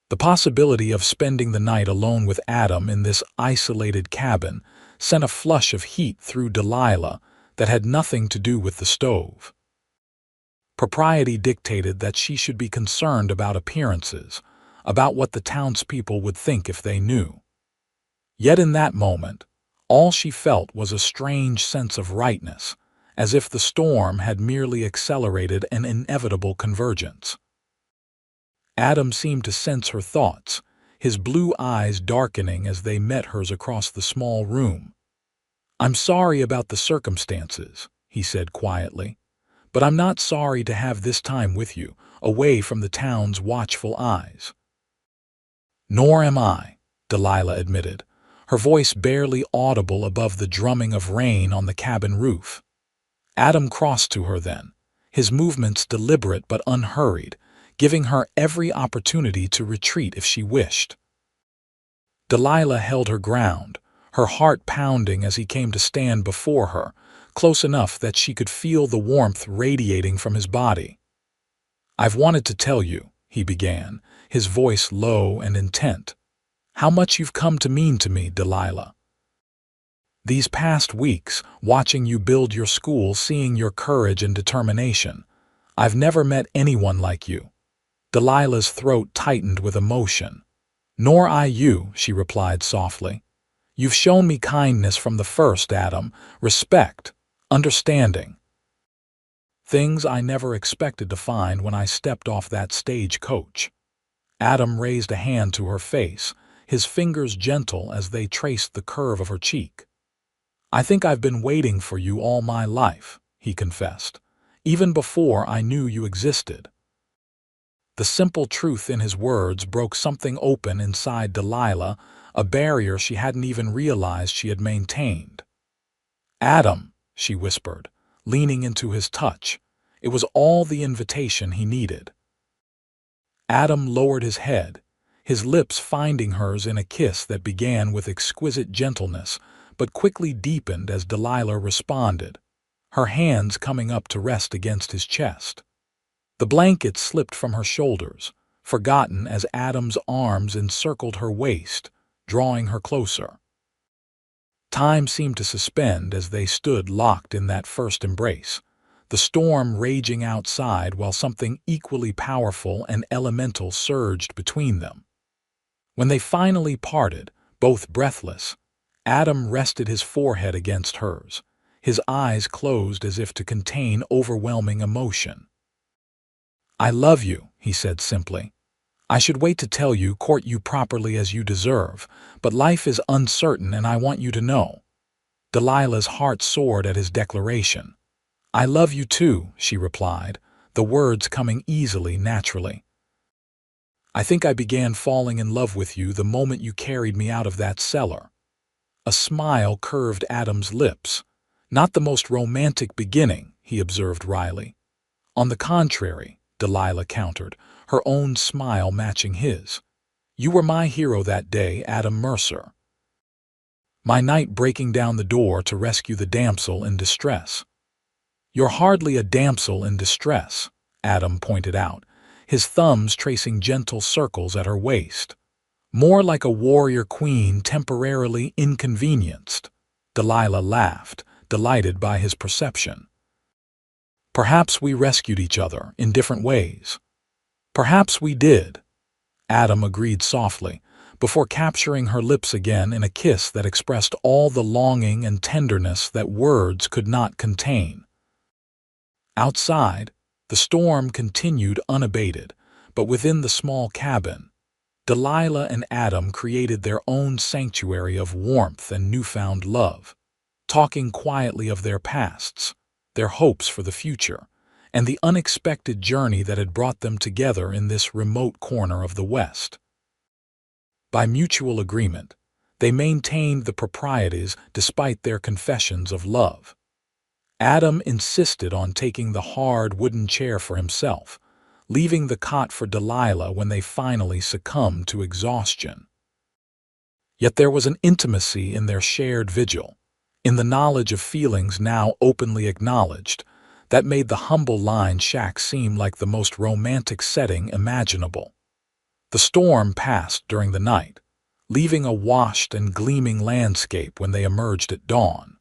The possibility of spending the night alone with Adam in this isolated cabin sent a flush of heat through Delilah that had nothing to do with the stove. Propriety dictated that she should be concerned about appearances, about what the townspeople would think if they knew. Yet in that moment, all she felt was a strange sense of rightness, as if the storm had merely accelerated an inevitable convergence. Adam seemed to sense her thoughts, his blue eyes darkening as they met hers across the small room. "I'm sorry about the circumstances," he said quietly, "but I'm not sorry to have this time with you, away from the town's watchful eyes." "Nor am I," Delilah admitted, her voice barely audible above the drumming of rain on the cabin roof. Adam crossed to her then, his movements deliberate but unhurried, giving her every opportunity to retreat if she wished. Delilah held her ground, her heart pounding as he came to stand before her, close enough that she could feel the warmth radiating from his body. "I've wanted to tell you," he began, his voice low and intent, "how much you've come to mean to me, Delilah. These past weeks, watching you build your school, seeing your courage and determination, I've never met anyone like you." Delilah's throat tightened with emotion. "Nor I you," she replied softly. "You've shown me kindness from the first, Adam, respect, understanding. Things I never expected to find when I stepped off that stagecoach." Adam raised a hand to her face, his fingers gentle as they traced the curve of her cheek. "I think I've been waiting for you all my life," he confessed, "even before I knew you existed." The simple truth in his words broke something open inside Delilah, a barrier she hadn't even realized she had maintained. "Adam," she whispered, leaning into his touch. It was all the invitation he needed. Adam lowered his head, his lips finding hers in a kiss that began with exquisite gentleness, but quickly deepened as Delilah responded, her hands coming up to rest against his chest. The blanket slipped from her shoulders, forgotten as Adam's arms encircled her waist, drawing her closer. Time seemed to suspend as they stood locked in that first embrace, the storm raging outside while something equally powerful and elemental surged between them. When they finally parted, both breathless, Adam rested his forehead against hers, his eyes closed as if to contain overwhelming emotion. "I love you," he said simply. "I should wait to tell you, court you properly as you deserve, but life is uncertain and I want you to know." Delilah's heart soared at his declaration. "I love you too," she replied, the words coming easily, naturally. "I think I began falling in love with you the moment you carried me out of that cellar." A smile curved Adam's lips. "Not the most romantic beginning," he observed wryly. "On the contrary," Delilah countered, her own smile matching his. "You were my hero that day, Adam Mercer. My knight breaking down the door to rescue the damsel in distress." "You're hardly a damsel in distress," Adam pointed out, his thumbs tracing gentle circles at her waist. "More like a warrior queen temporarily inconvenienced." Delilah laughed, delighted by his perception. "Perhaps we rescued each other in different ways." "Perhaps we did," Adam agreed softly, before capturing her lips again in a kiss that expressed all the longing and tenderness that words could not contain. Outside, the storm continued unabated, but within the small cabin, Delilah and Adam created their own sanctuary of warmth and newfound love, talking quietly of their pasts, their hopes for the future, and the unexpected journey that had brought them together in this remote corner of the West. By mutual agreement, they maintained the proprieties despite their confessions of love. Adam insisted on taking the hard wooden chair for himself, leaving the cot for Delilah when they finally succumbed to exhaustion. Yet there was an intimacy in their shared vigil, in the knowledge of feelings now openly acknowledged, that made the humble line shack seem like the most romantic setting imaginable. The storm passed during the night, leaving a washed and gleaming landscape when they emerged at dawn.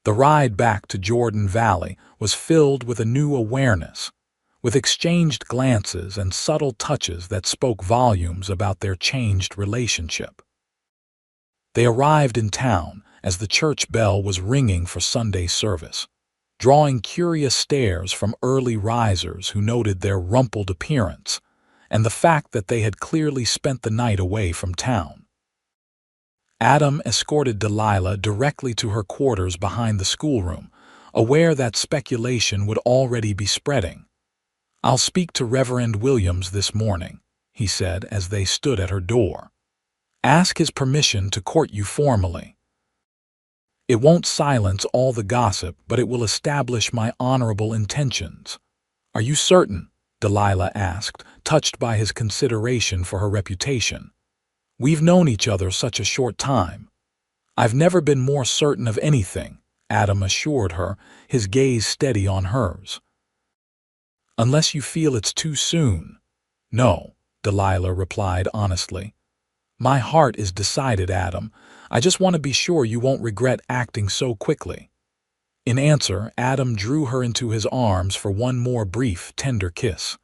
The ride back to Jordan Valley was filled with a new awareness, with exchanged glances and subtle touches that spoke volumes about their changed relationship. They arrived in town as the church bell was ringing for Sunday service, drawing curious stares from early risers who noted their rumpled appearance and the fact that they had clearly spent the night away from town. Adam escorted Delilah directly to her quarters behind the schoolroom, aware that speculation would already be spreading. "I'll speak to Reverend Williams this morning," he said as they stood at her door. "Ask his permission to court you formally. It won't silence all the gossip, but it will establish my honorable intentions." "Are you certain?" Delilah asked, touched by his consideration for her reputation. "We've known each other such a short time." "I've never been more certain of anything," Adam assured her, his gaze steady on hers. Unless you feel it's too soon. No, Delilah replied honestly. My heart is decided, Adam. I just want to be sure you won't regret acting so quickly. In answer, Adam drew her into his arms for one more brief, tender kiss.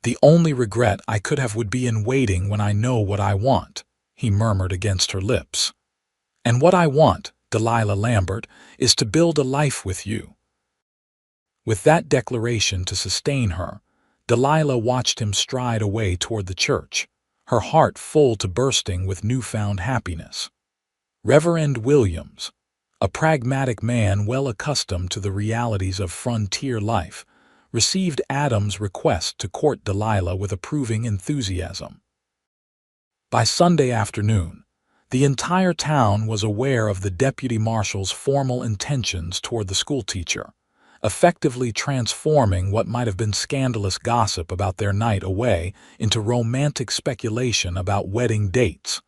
The only regret I could have would be in waiting when I know what I want, he murmured against her lips. And what I want, Delilah Lambert, is to build a life with you. With that declaration to sustain her, Delilah watched him stride away toward the church, her heart full to bursting with newfound happiness. Reverend Williams, a pragmatic man well accustomed to the realities of frontier life, received Adam's request to court Delilah with approving enthusiasm. By Sunday afternoon, the entire town was aware of the deputy marshal's formal intentions toward the schoolteacher, effectively transforming what might have been scandalous gossip about their night away into romantic speculation about wedding dates.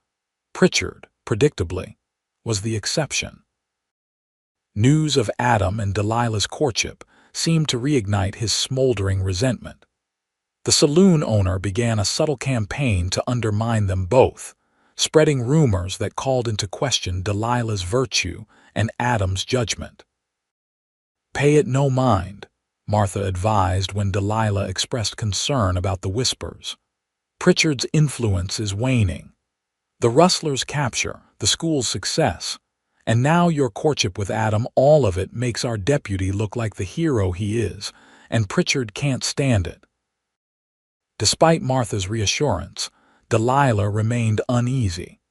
Pritchard, predictably, was the exception. News of Adam and Delilah's courtship seemed to reignite his smoldering resentment. The saloon owner began a subtle campaign to undermine them both, spreading rumors that called into question Delilah's virtue and Adam's judgment. Pay it no mind, Martha advised when Delilah expressed concern about the whispers. Pritchard's influence is waning. The rustler's capture, the school's success, and now your courtship with Adam, all of it makes our deputy look like the hero he is, and Pritchard can't stand it. Despite Martha's reassurance, Delilah remained uneasy.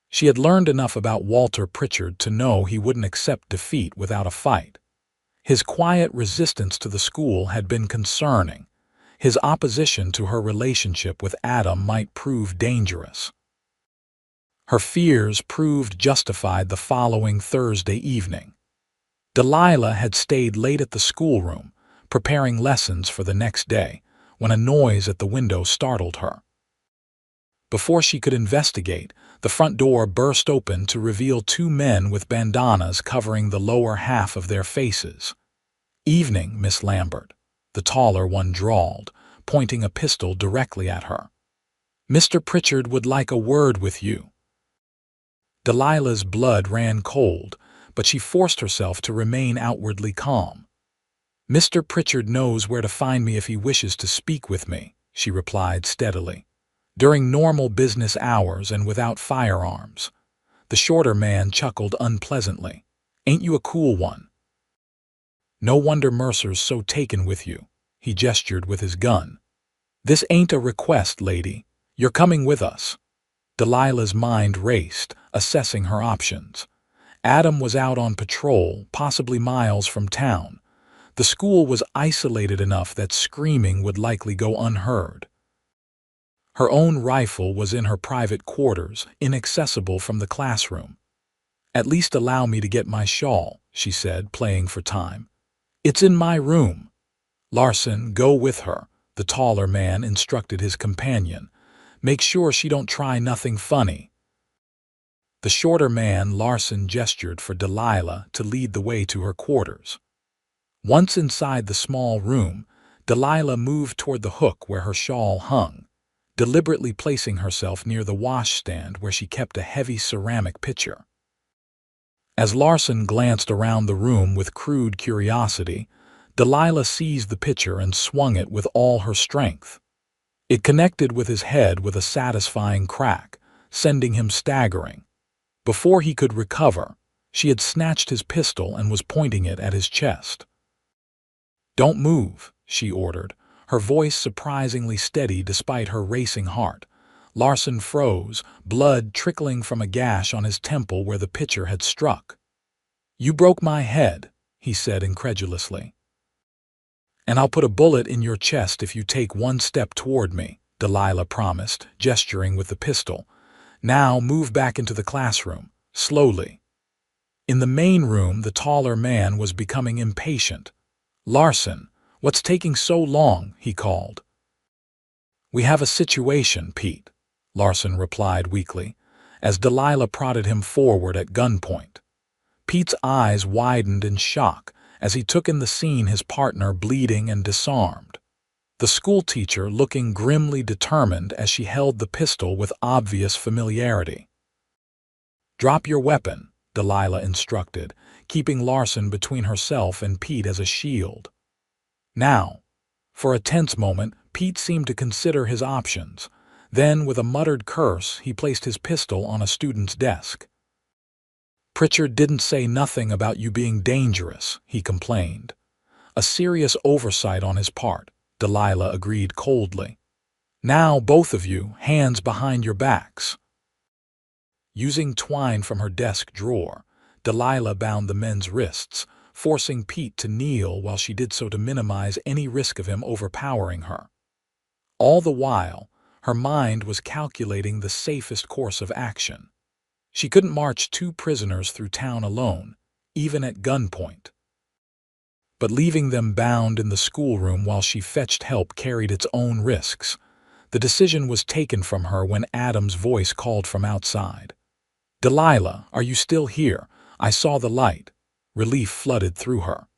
She had learned enough about Walter Pritchard to know he wouldn't accept defeat without a fight. His quiet resistance to the school had been concerning. His opposition to her relationship with Adam might prove dangerous. Her fears proved justified the following Thursday evening. Delilah had stayed late at the schoolroom, preparing lessons for the next day, when a noise at the window startled her. Before she could investigate, the front door burst open to reveal two men with bandanas covering the lower half of their faces. "Evening, Miss Lambert," the taller one drawled, pointing a pistol directly at her. "Mr. Pritchard would like a word with you." Delilah's blood ran cold, but she forced herself to remain outwardly calm. "Mr. Pritchard knows where to find me if he wishes to speak with me," she replied steadily. "During normal business hours and without firearms." The shorter man chuckled unpleasantly. "Ain't you a cool one? No wonder Mercer's so taken with you." He gestured with his gun. "This ain't a request, lady. You're coming with us." Delilah's mind raced, assessing her options. Adam was out on patrol, possibly miles from town. The school was isolated enough that screaming would likely go unheard. Her own rifle was in her private quarters, inaccessible from the classroom. "At least allow me to get my shawl," she said, playing for time. "It's in my room." "Larson, go with her," the taller man instructed his companion. "Make sure she don't try nothing funny." The shorter man, Larson, gestured for Delilah to lead the way to her quarters. Once inside the small room, Delilah moved toward the hook where her shawl hung, deliberately placing herself near the washstand where she kept a heavy ceramic pitcher. As Larson glanced around the room with crude curiosity, Delilah seized the pitcher and swung it with all her strength. It connected with his head with a satisfying crack, sending him staggering. Before he could recover, she had snatched his pistol and was pointing it at his chest. "Don't move," she ordered, her voice surprisingly steady despite her racing heart. Larson froze, blood trickling from a gash on his temple where the pitcher had struck. "You broke my head," he said incredulously. "And I'll put a bullet in your chest if you take one step toward me," Delilah promised, gesturing with the pistol. "Now move back into the classroom, slowly." In the main room, the taller man was becoming impatient. "Larson, what's taking so long?" he called. "We have a situation, Pete," Larson replied weakly, as Delilah prodded him forward at gunpoint. Pete's eyes widened in shock as he took in the scene, his partner bleeding and disarmed. The schoolteacher looking grimly determined as she held the pistol with obvious familiarity. "Drop your weapon," Delilah instructed, keeping Larson between herself and Pete as a shield. Now, for a tense moment, Pete seemed to consider his options. Then, with a muttered curse, he placed his pistol on a student's desk. "Pritchard didn't say nothing about you being dangerous," he complained. "A serious oversight on his part," Delilah agreed coldly. "Now, both of you, hands behind your backs." Using twine from her desk drawer, Delilah bound the men's wrists, forcing Pete to kneel while she did so to minimize any risk of him overpowering her. All the while, her mind was calculating the safest course of action. She couldn't march 2 prisoners through town alone, even at gunpoint. But leaving them bound in the schoolroom while she fetched help carried its own risks. The decision was taken from her when Adam's voice called from outside. "Delilah, are you still here? I saw the light." Relief flooded through her.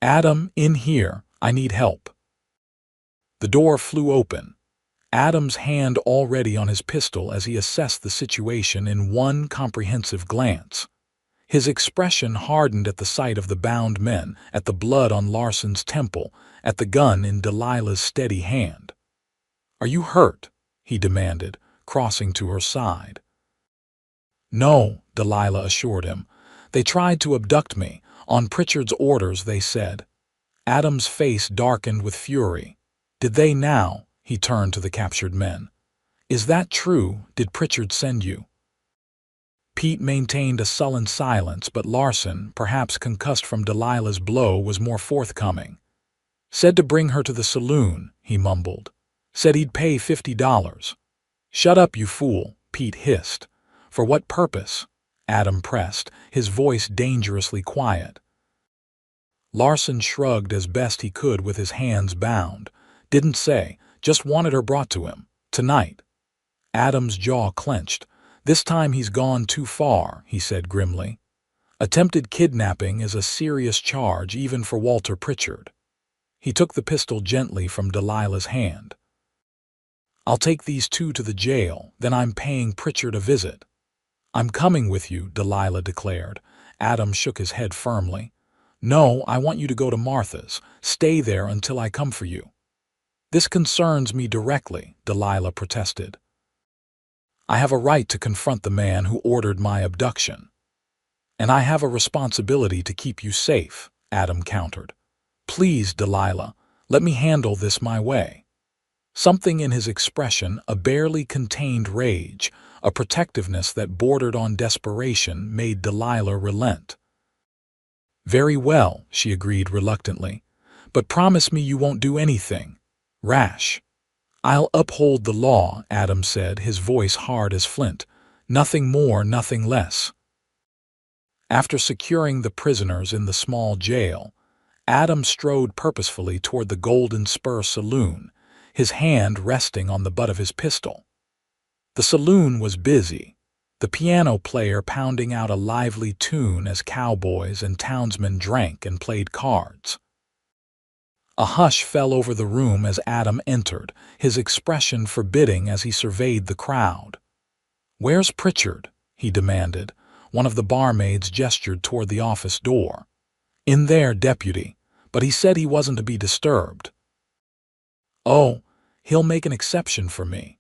"Adam, in here. I need help." The door flew open, Adam's hand already on his pistol as he assessed the situation in one comprehensive glance. His expression hardened at the sight of the bound men, at the blood on Larson's temple, at the gun in Delilah's steady hand. "Are you hurt?" he demanded, crossing to her side. "No," Delilah assured him. "They tried to abduct me. On Pritchard's orders, they said." Adam's face darkened with fury. "Did they now?" He turned to the captured men. "Is that true? Did Pritchard send you?" Pete maintained a sullen silence, but Larson, perhaps concussed from Delilah's blow, was more forthcoming. "Said to bring her to the saloon," he mumbled. "Said he'd pay $50. "Shut up, you fool," Pete hissed. "For what purpose?" Adam pressed, his voice dangerously quiet. Larson shrugged as best he could with his hands bound. "Didn't say, just wanted her brought to him. Tonight." Adam's jaw clenched. "This time he's gone too far," he said grimly. "Attempted kidnapping is a serious charge even for Walter Pritchard." He took the pistol gently from Delilah's hand. "I'll take these 2 to the jail, then I'm paying Pritchard a visit." "I'm coming with you," Delilah declared. Adam shook his head firmly. "No, I want you to go to Martha's. Stay there until I come for you." "This concerns me directly," Delilah protested. "I have a right to confront the man who ordered my abduction." "And I have a responsibility to keep you safe," Adam countered. "Please, Delilah, let me handle this my way." Something in his expression, a barely contained rage, a protectiveness that bordered on desperation, made Delilah relent. "Very well," she agreed reluctantly, "but promise me you won't do anything rash." "I'll uphold the law," Adam said, his voice hard as flint. "Nothing more, nothing less." After securing the prisoners in the small jail, Adam strode purposefully toward the Golden Spur Saloon, his hand resting on the butt of his pistol. The saloon was busy, the piano player pounding out a lively tune as cowboys and townsmen drank and played cards. A hush fell over the room as Adam entered, his expression forbidding as he surveyed the crowd. "Where's Pritchard?" he demanded. One of the barmaids gestured toward the office door. "In there, deputy, but he said he wasn't to be disturbed." "Oh, he'll make an exception for me,"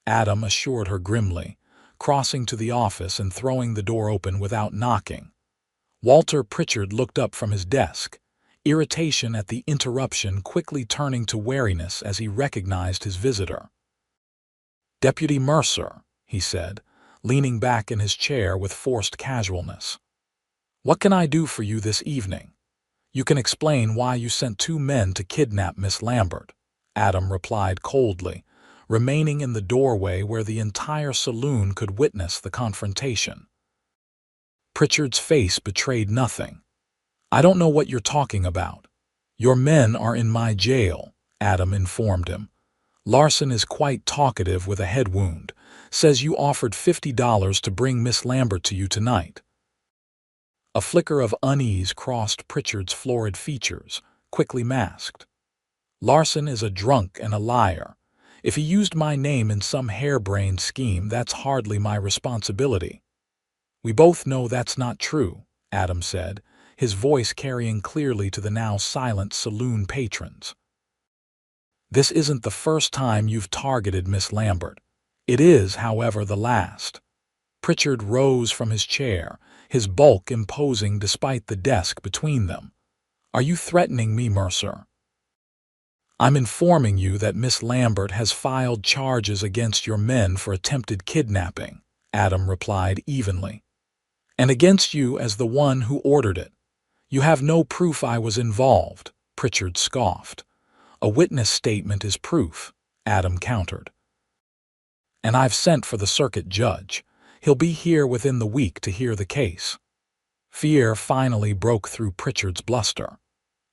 Adam assured her grimly, crossing to the office and throwing the door open without knocking. Walter Pritchard looked up from his desk, irritation at the interruption quickly turning to wariness as he recognized his visitor. "Deputy Mercer," he said, leaning back in his chair with forced casualness. "What can I do for you this evening?" "You can explain why you sent 2 men to kidnap Miss Lambert," Adam replied coldly, remaining in the doorway where the entire saloon could witness the confrontation. Pritchard's face betrayed nothing. "I don't know what you're talking about." "Your men are in my jail," Adam informed him. "Larson is quite talkative with a head wound. Says you offered $50 to bring Miss Lambert to you tonight." A flicker of unease crossed Pritchard's florid features, quickly masked. "Larson is a drunk and a liar. If he used my name in some harebrained scheme, that's hardly my responsibility." "We both know that's not true," Adam said, his voice carrying clearly to the now silent saloon patrons. "This isn't the first time you've targeted Miss Lambert. It is, however, the last." Pritchard rose from his chair, his bulk imposing despite the desk between them. "Are you threatening me, Mercer?" "I'm informing you that Miss Lambert has filed charges against your men for attempted kidnapping," Adam replied evenly. "And against you as the one who ordered it. You have no proof I was involved," Pritchard scoffed. "A witness statement is proof," Adam countered. "And I've sent for the circuit judge. He'll be here within the week to hear the case." Fear finally broke through Pritchard's bluster.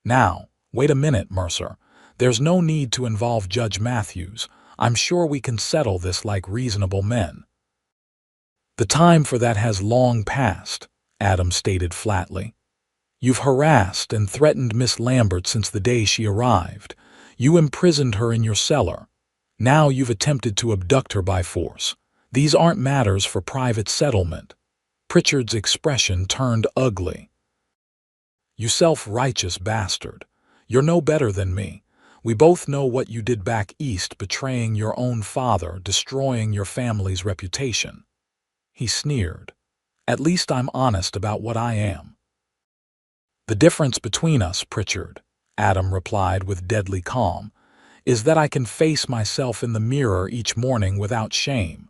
"Now, wait a minute, Mercer. There's no need to involve Judge Matthews. I'm sure we can settle this like reasonable men." "The time for that has long passed," Adam stated flatly. "You've harassed and threatened Miss Lambert since the day she arrived. You imprisoned her in your cellar. Now you've attempted to abduct her by force. These aren't matters for private settlement." Pritchard's expression turned ugly. "You self-righteous bastard. You're no better than me. We both know what you did back east, betraying your own father, destroying your family's reputation." He sneered. "At least I'm honest about what I am." "The difference between us, Pritchard," Adam replied with deadly calm, "is that I can face myself in the mirror each morning without shame.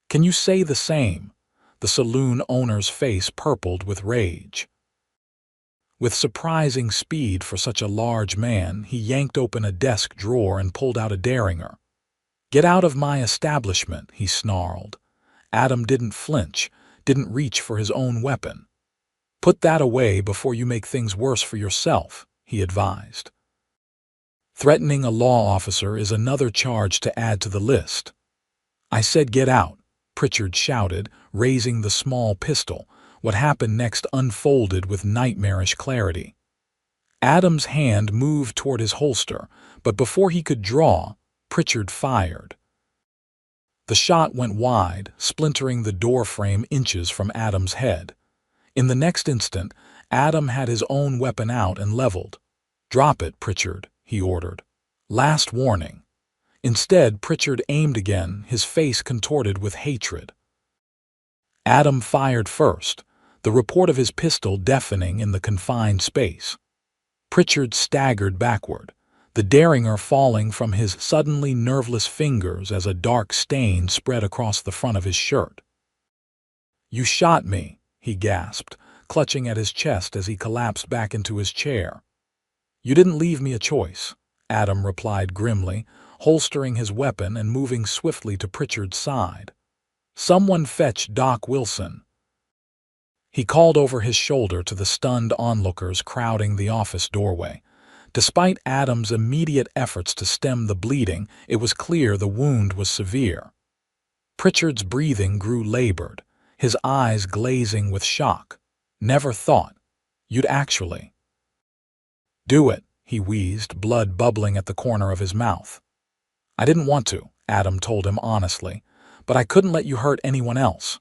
Can you say the same?" The saloon owner's face purpled with rage. With surprising speed for such a large man, he yanked open a desk drawer and pulled out a derringer. "Get out of my establishment," he snarled. Adam didn't flinch, didn't reach for his own weapon. "Put that away before you make things worse for yourself," he advised. "Threatening a law officer is another charge to add to the list." "I said get out," Pritchard shouted, raising the small pistol. What happened next unfolded with nightmarish clarity. Adam's hand moved toward his holster, but before he could draw, Pritchard fired. The shot went wide, splintering the doorframe inches from Adam's head. In the next instant, Adam had his own weapon out and leveled. "Drop it, Pritchard," he ordered. "Last warning." Instead, Pritchard aimed again, his face contorted with hatred. Adam fired first, the report of his pistol deafening in the confined space. Pritchard staggered backward, the derringer falling from his suddenly nerveless fingers as a dark stain spread across the front of his shirt. "You shot me," he gasped, clutching at his chest as he collapsed back into his chair. "You didn't leave me a choice," Adam replied grimly, holstering his weapon and moving swiftly to Pritchard's side. "Someone fetch Doc Wilson." He called over his shoulder to the stunned onlookers crowding the office doorway. Despite Adam's immediate efforts to stem the bleeding, it was clear the wound was severe. Pritchard's breathing grew labored, his eyes glazing with shock. "Never thought you'd actually—" "Do it," he wheezed, blood bubbling at the corner of his mouth. "I didn't want to," Adam told him honestly, "but I couldn't let you hurt anyone else."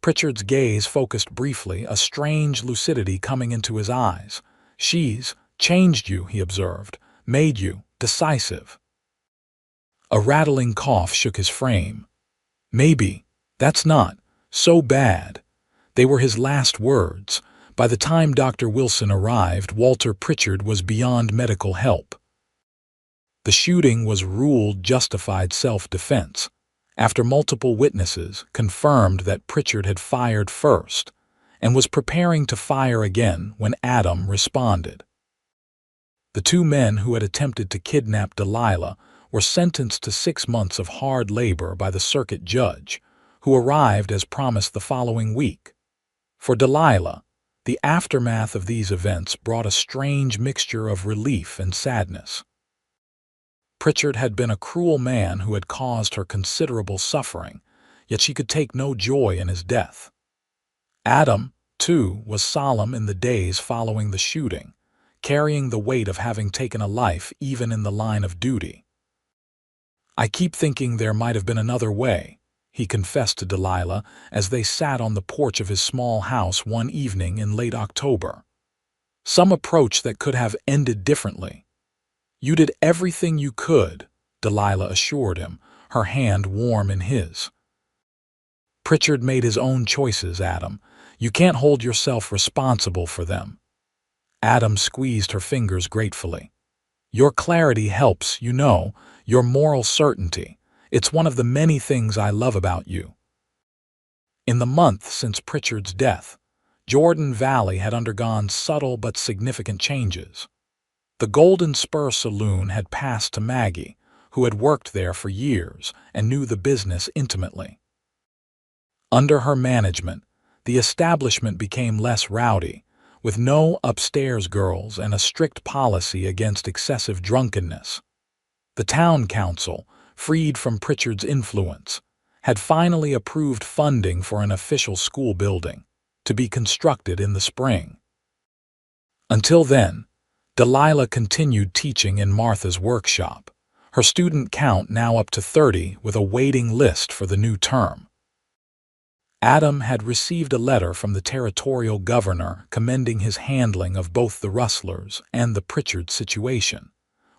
Pritchard's gaze focused briefly, a strange lucidity coming into his eyes. "She's changed you," he observed, "made you decisive." A rattling cough shook his frame. "Maybe. That's not so bad." They were his last words. By the time Dr. Wilson arrived, Walter Pritchard was beyond medical help. The shooting was ruled justified self-defense. After multiple witnesses confirmed that Pritchard had fired first and was preparing to fire again when Adam responded. The two men who had attempted to kidnap Delilah were sentenced to 6 months of hard labor by the circuit judge, who arrived as promised the following week. For Delilah, the aftermath of these events brought a strange mixture of relief and sadness. Pritchard had been a cruel man who had caused her considerable suffering, yet she could take no joy in his death. Adam, too, was solemn in the days following the shooting, carrying the weight of having taken a life even in the line of duty. "I keep thinking there might have been another way," he confessed to Delilah as they sat on the porch of his small house one evening in late October. "Some approach that could have ended differently." "You did everything you could," Delilah assured him, her hand warm in his. "Pritchard made his own choices, Adam. You can't hold yourself responsible for them." Adam squeezed her fingers gratefully. "Your clarity helps, you know, your moral certainty. It's one of the many things I love about you." In the month since Pritchard's death, Jordan Valley had undergone subtle but significant changes. The Golden Spur Saloon had passed to Maggie, who had worked there for years and knew the business intimately. Under her management, the establishment became less rowdy, with no upstairs girls and a strict policy against excessive drunkenness. The town council, freed from Pritchard's influence, had finally approved funding for an official school building, to be constructed in the spring. Until then, Delilah continued teaching in Martha's workshop, her student count now up to 30 with a waiting list for the new term. Adam had received a letter from the territorial governor commending his handling of both the rustlers and the Pritchard situation,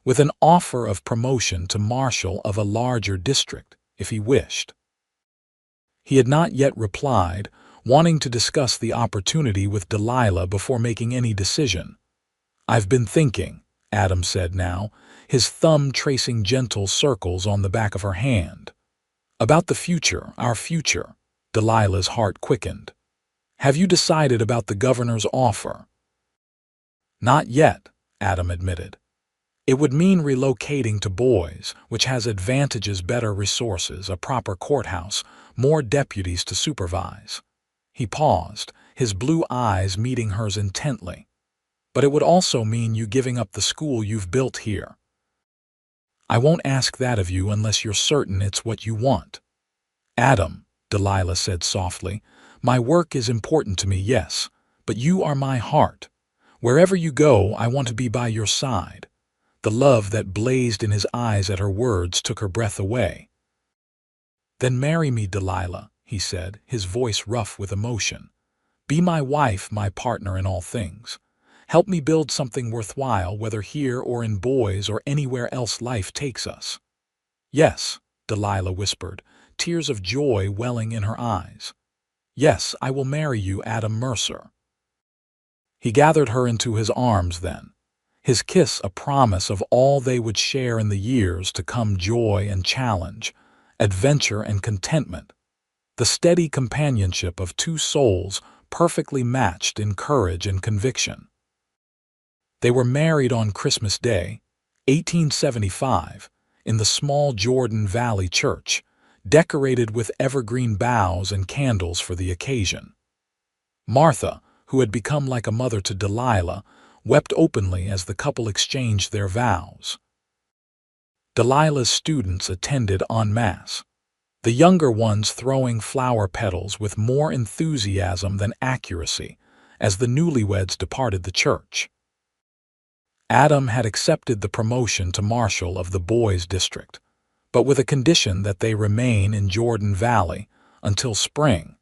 with an offer of promotion to marshal of a larger district if he wished. He had not yet replied, wanting to discuss the opportunity with Delilah before making any decision. "I've been thinking," Adam said now, his thumb tracing gentle circles on the back of her hand. "About the future, our future." Delilah's heart quickened. "Have you decided about the governor's offer?" "Not yet," Adam admitted. "It would mean relocating to Boise, which has advantages: better resources, a proper courthouse, more deputies to supervise." He paused, his blue eyes meeting hers intently. "But it would also mean you giving up the school you've built here." "I won't ask that of you unless you're certain it's what you want." "Adam," Delilah said softly, "my work is important to me, yes, but you are my heart. Wherever you go, I want to be by your side." The love that blazed in his eyes at her words took her breath away. "Then marry me, Delilah," he said, his voice rough with emotion. "Be my wife, my partner in all things. Help me build something worthwhile, whether here or in Boise or anywhere else life takes us." "Yes," Delilah whispered, tears of joy welling in her eyes. "Yes, I will marry you, Adam Mercer." He gathered her into his arms then, his kiss a promise of all they would share in the years to come: joy and challenge, adventure and contentment, the steady companionship of two souls perfectly matched in courage and conviction. They were married on Christmas Day, 1875, in the small Jordan Valley church, decorated with evergreen boughs and candles for the occasion. Martha, who had become like a mother to Delilah, wept openly as the couple exchanged their vows. Delilah's students attended en masse, the younger ones throwing flower petals with more enthusiasm than accuracy as the newlyweds departed the church. Adam had accepted the promotion to marshal of the Boise district, but with a condition that they remain in Jordan Valley until spring,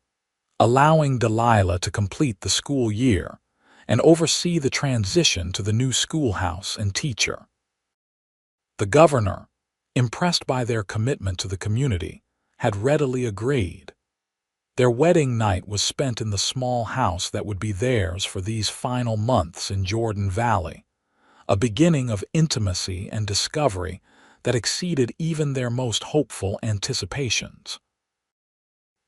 allowing Delilah to complete the school year and oversee the transition to the new schoolhouse and teacher. The governor, impressed by their commitment to the community, had readily agreed. Their wedding night was spent in the small house that would be theirs for these final months in Jordan Valley, a beginning of intimacy and discovery that exceeded even their most hopeful anticipations.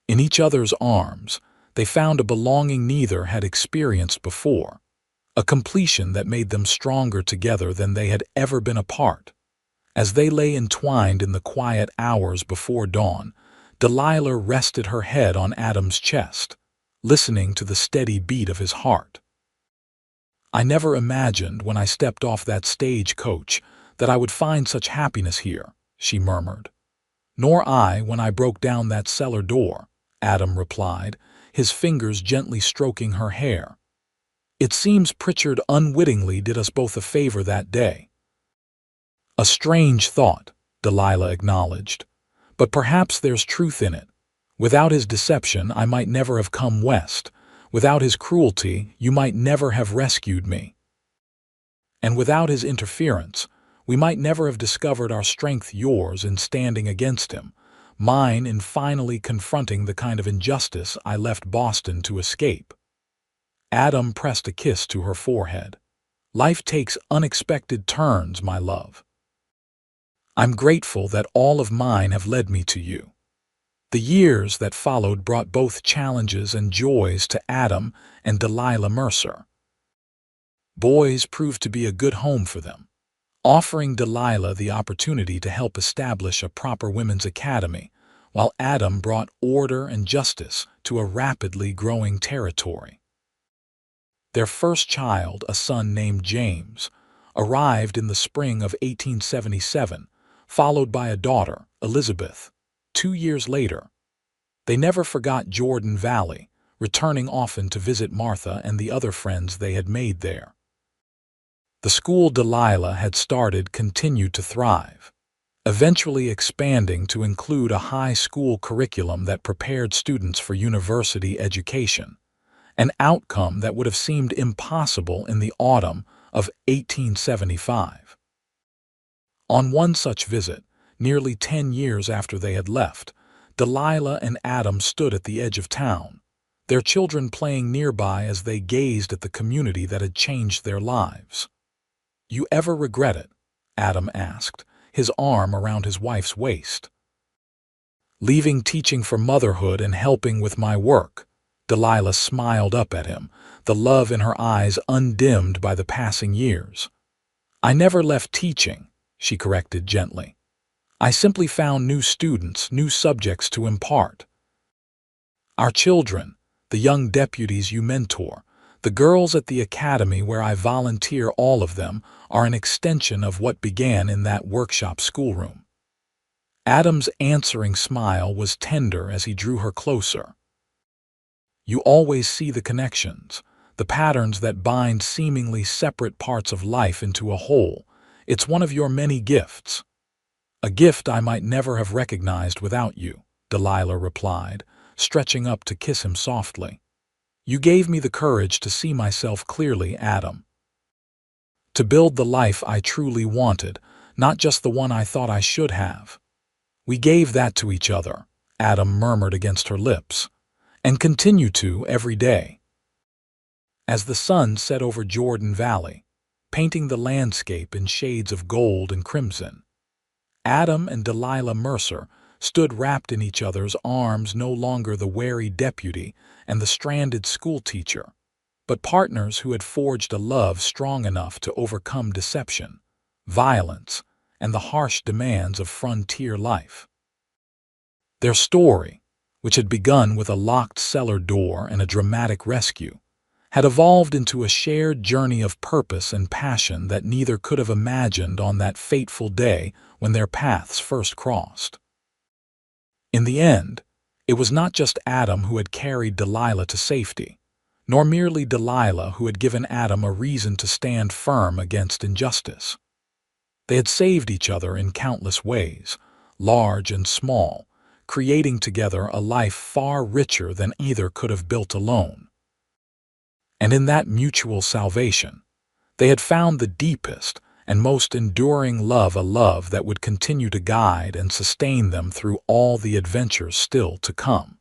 In each other's arms, they found a belonging neither had experienced before, a completion that made them stronger together than they had ever been apart. As they lay entwined in the quiet hours before dawn, Delilah rested her head on Adam's chest, listening to the steady beat of his heart. "I never imagined when I stepped off that stagecoach that I would find such happiness here," she murmured. "Nor I when I broke down that cellar door," Adam replied, his fingers gently stroking her hair. "It seems Pritchard unwittingly did us both a favor that day." "A strange thought," Delilah acknowledged, "but perhaps there's truth in it. Without his deception, I might never have come west. Without his cruelty, you might never have rescued me. And without his interference, we might never have discovered our strength, yours in standing against him, mine in finally confronting the kind of injustice I left Boston to escape." Adam pressed a kiss to her forehead. "Life takes unexpected turns, my love. I'm grateful that all of mine have led me to you." The years that followed brought both challenges and joys to Adam and Delilah Mercer. Boys proved to be a good home for them, offering Delilah the opportunity to help establish a proper women's academy, while Adam brought order and justice to a rapidly growing territory. Their first child, a son named James, arrived in the spring of 1877, followed by a daughter, Elizabeth, 2 years later. They never forgot Jordan Valley, returning often to visit Martha and the other friends they had made there. The school Delilah had started continued to thrive, eventually expanding to include a high school curriculum that prepared students for university education, an outcome that would have seemed impossible in the autumn of 1875. On one such visit, nearly 10 years after they had left, Delilah and Adam stood at the edge of town, their children playing nearby as they gazed at the community that had changed their lives. "You ever regret it?" Adam asked, his arm around his wife's waist. "Leaving teaching for motherhood and helping with my work," Delilah smiled up at him, the love in her eyes undimmed by the passing years. "I never left teaching," she corrected gently. "I simply found new students, new subjects to impart. Our children, the young deputies you mentor, the girls at the academy where I volunteer, all of them are an extension of what began in that workshop schoolroom." Adam's answering smile was tender as he drew her closer. "You always see the connections, the patterns that bind seemingly separate parts of life into a whole. It's one of your many gifts." "A gift I might never have recognized without you," Delilah replied, stretching up to kiss him softly. "You gave me the courage to see myself clearly, Adam. To build the life I truly wanted, not just the one I thought I should have." "We gave that to each other," Adam murmured against her lips, "and continue to every day." As the sun set over Jordan Valley, painting the landscape in shades of gold and crimson, Adam and Delilah Mercer stood wrapped in each other's arms, no longer the wary deputy and the stranded schoolteacher, but partners who had forged a love strong enough to overcome deception, violence, and the harsh demands of frontier life. Their story, which had begun with a locked cellar door and a dramatic rescue, had evolved into a shared journey of purpose and passion that neither could have imagined on that fateful day when their paths first crossed. In the end, it was not just Adam who had carried Delilah to safety, nor merely Delilah who had given Adam a reason to stand firm against injustice. They had saved each other in countless ways, large and small, creating together a life far richer than either could have built alone. And in that mutual salvation, they had found the deepest and most enduring love, a love that would continue to guide and sustain them through all the adventures still to come.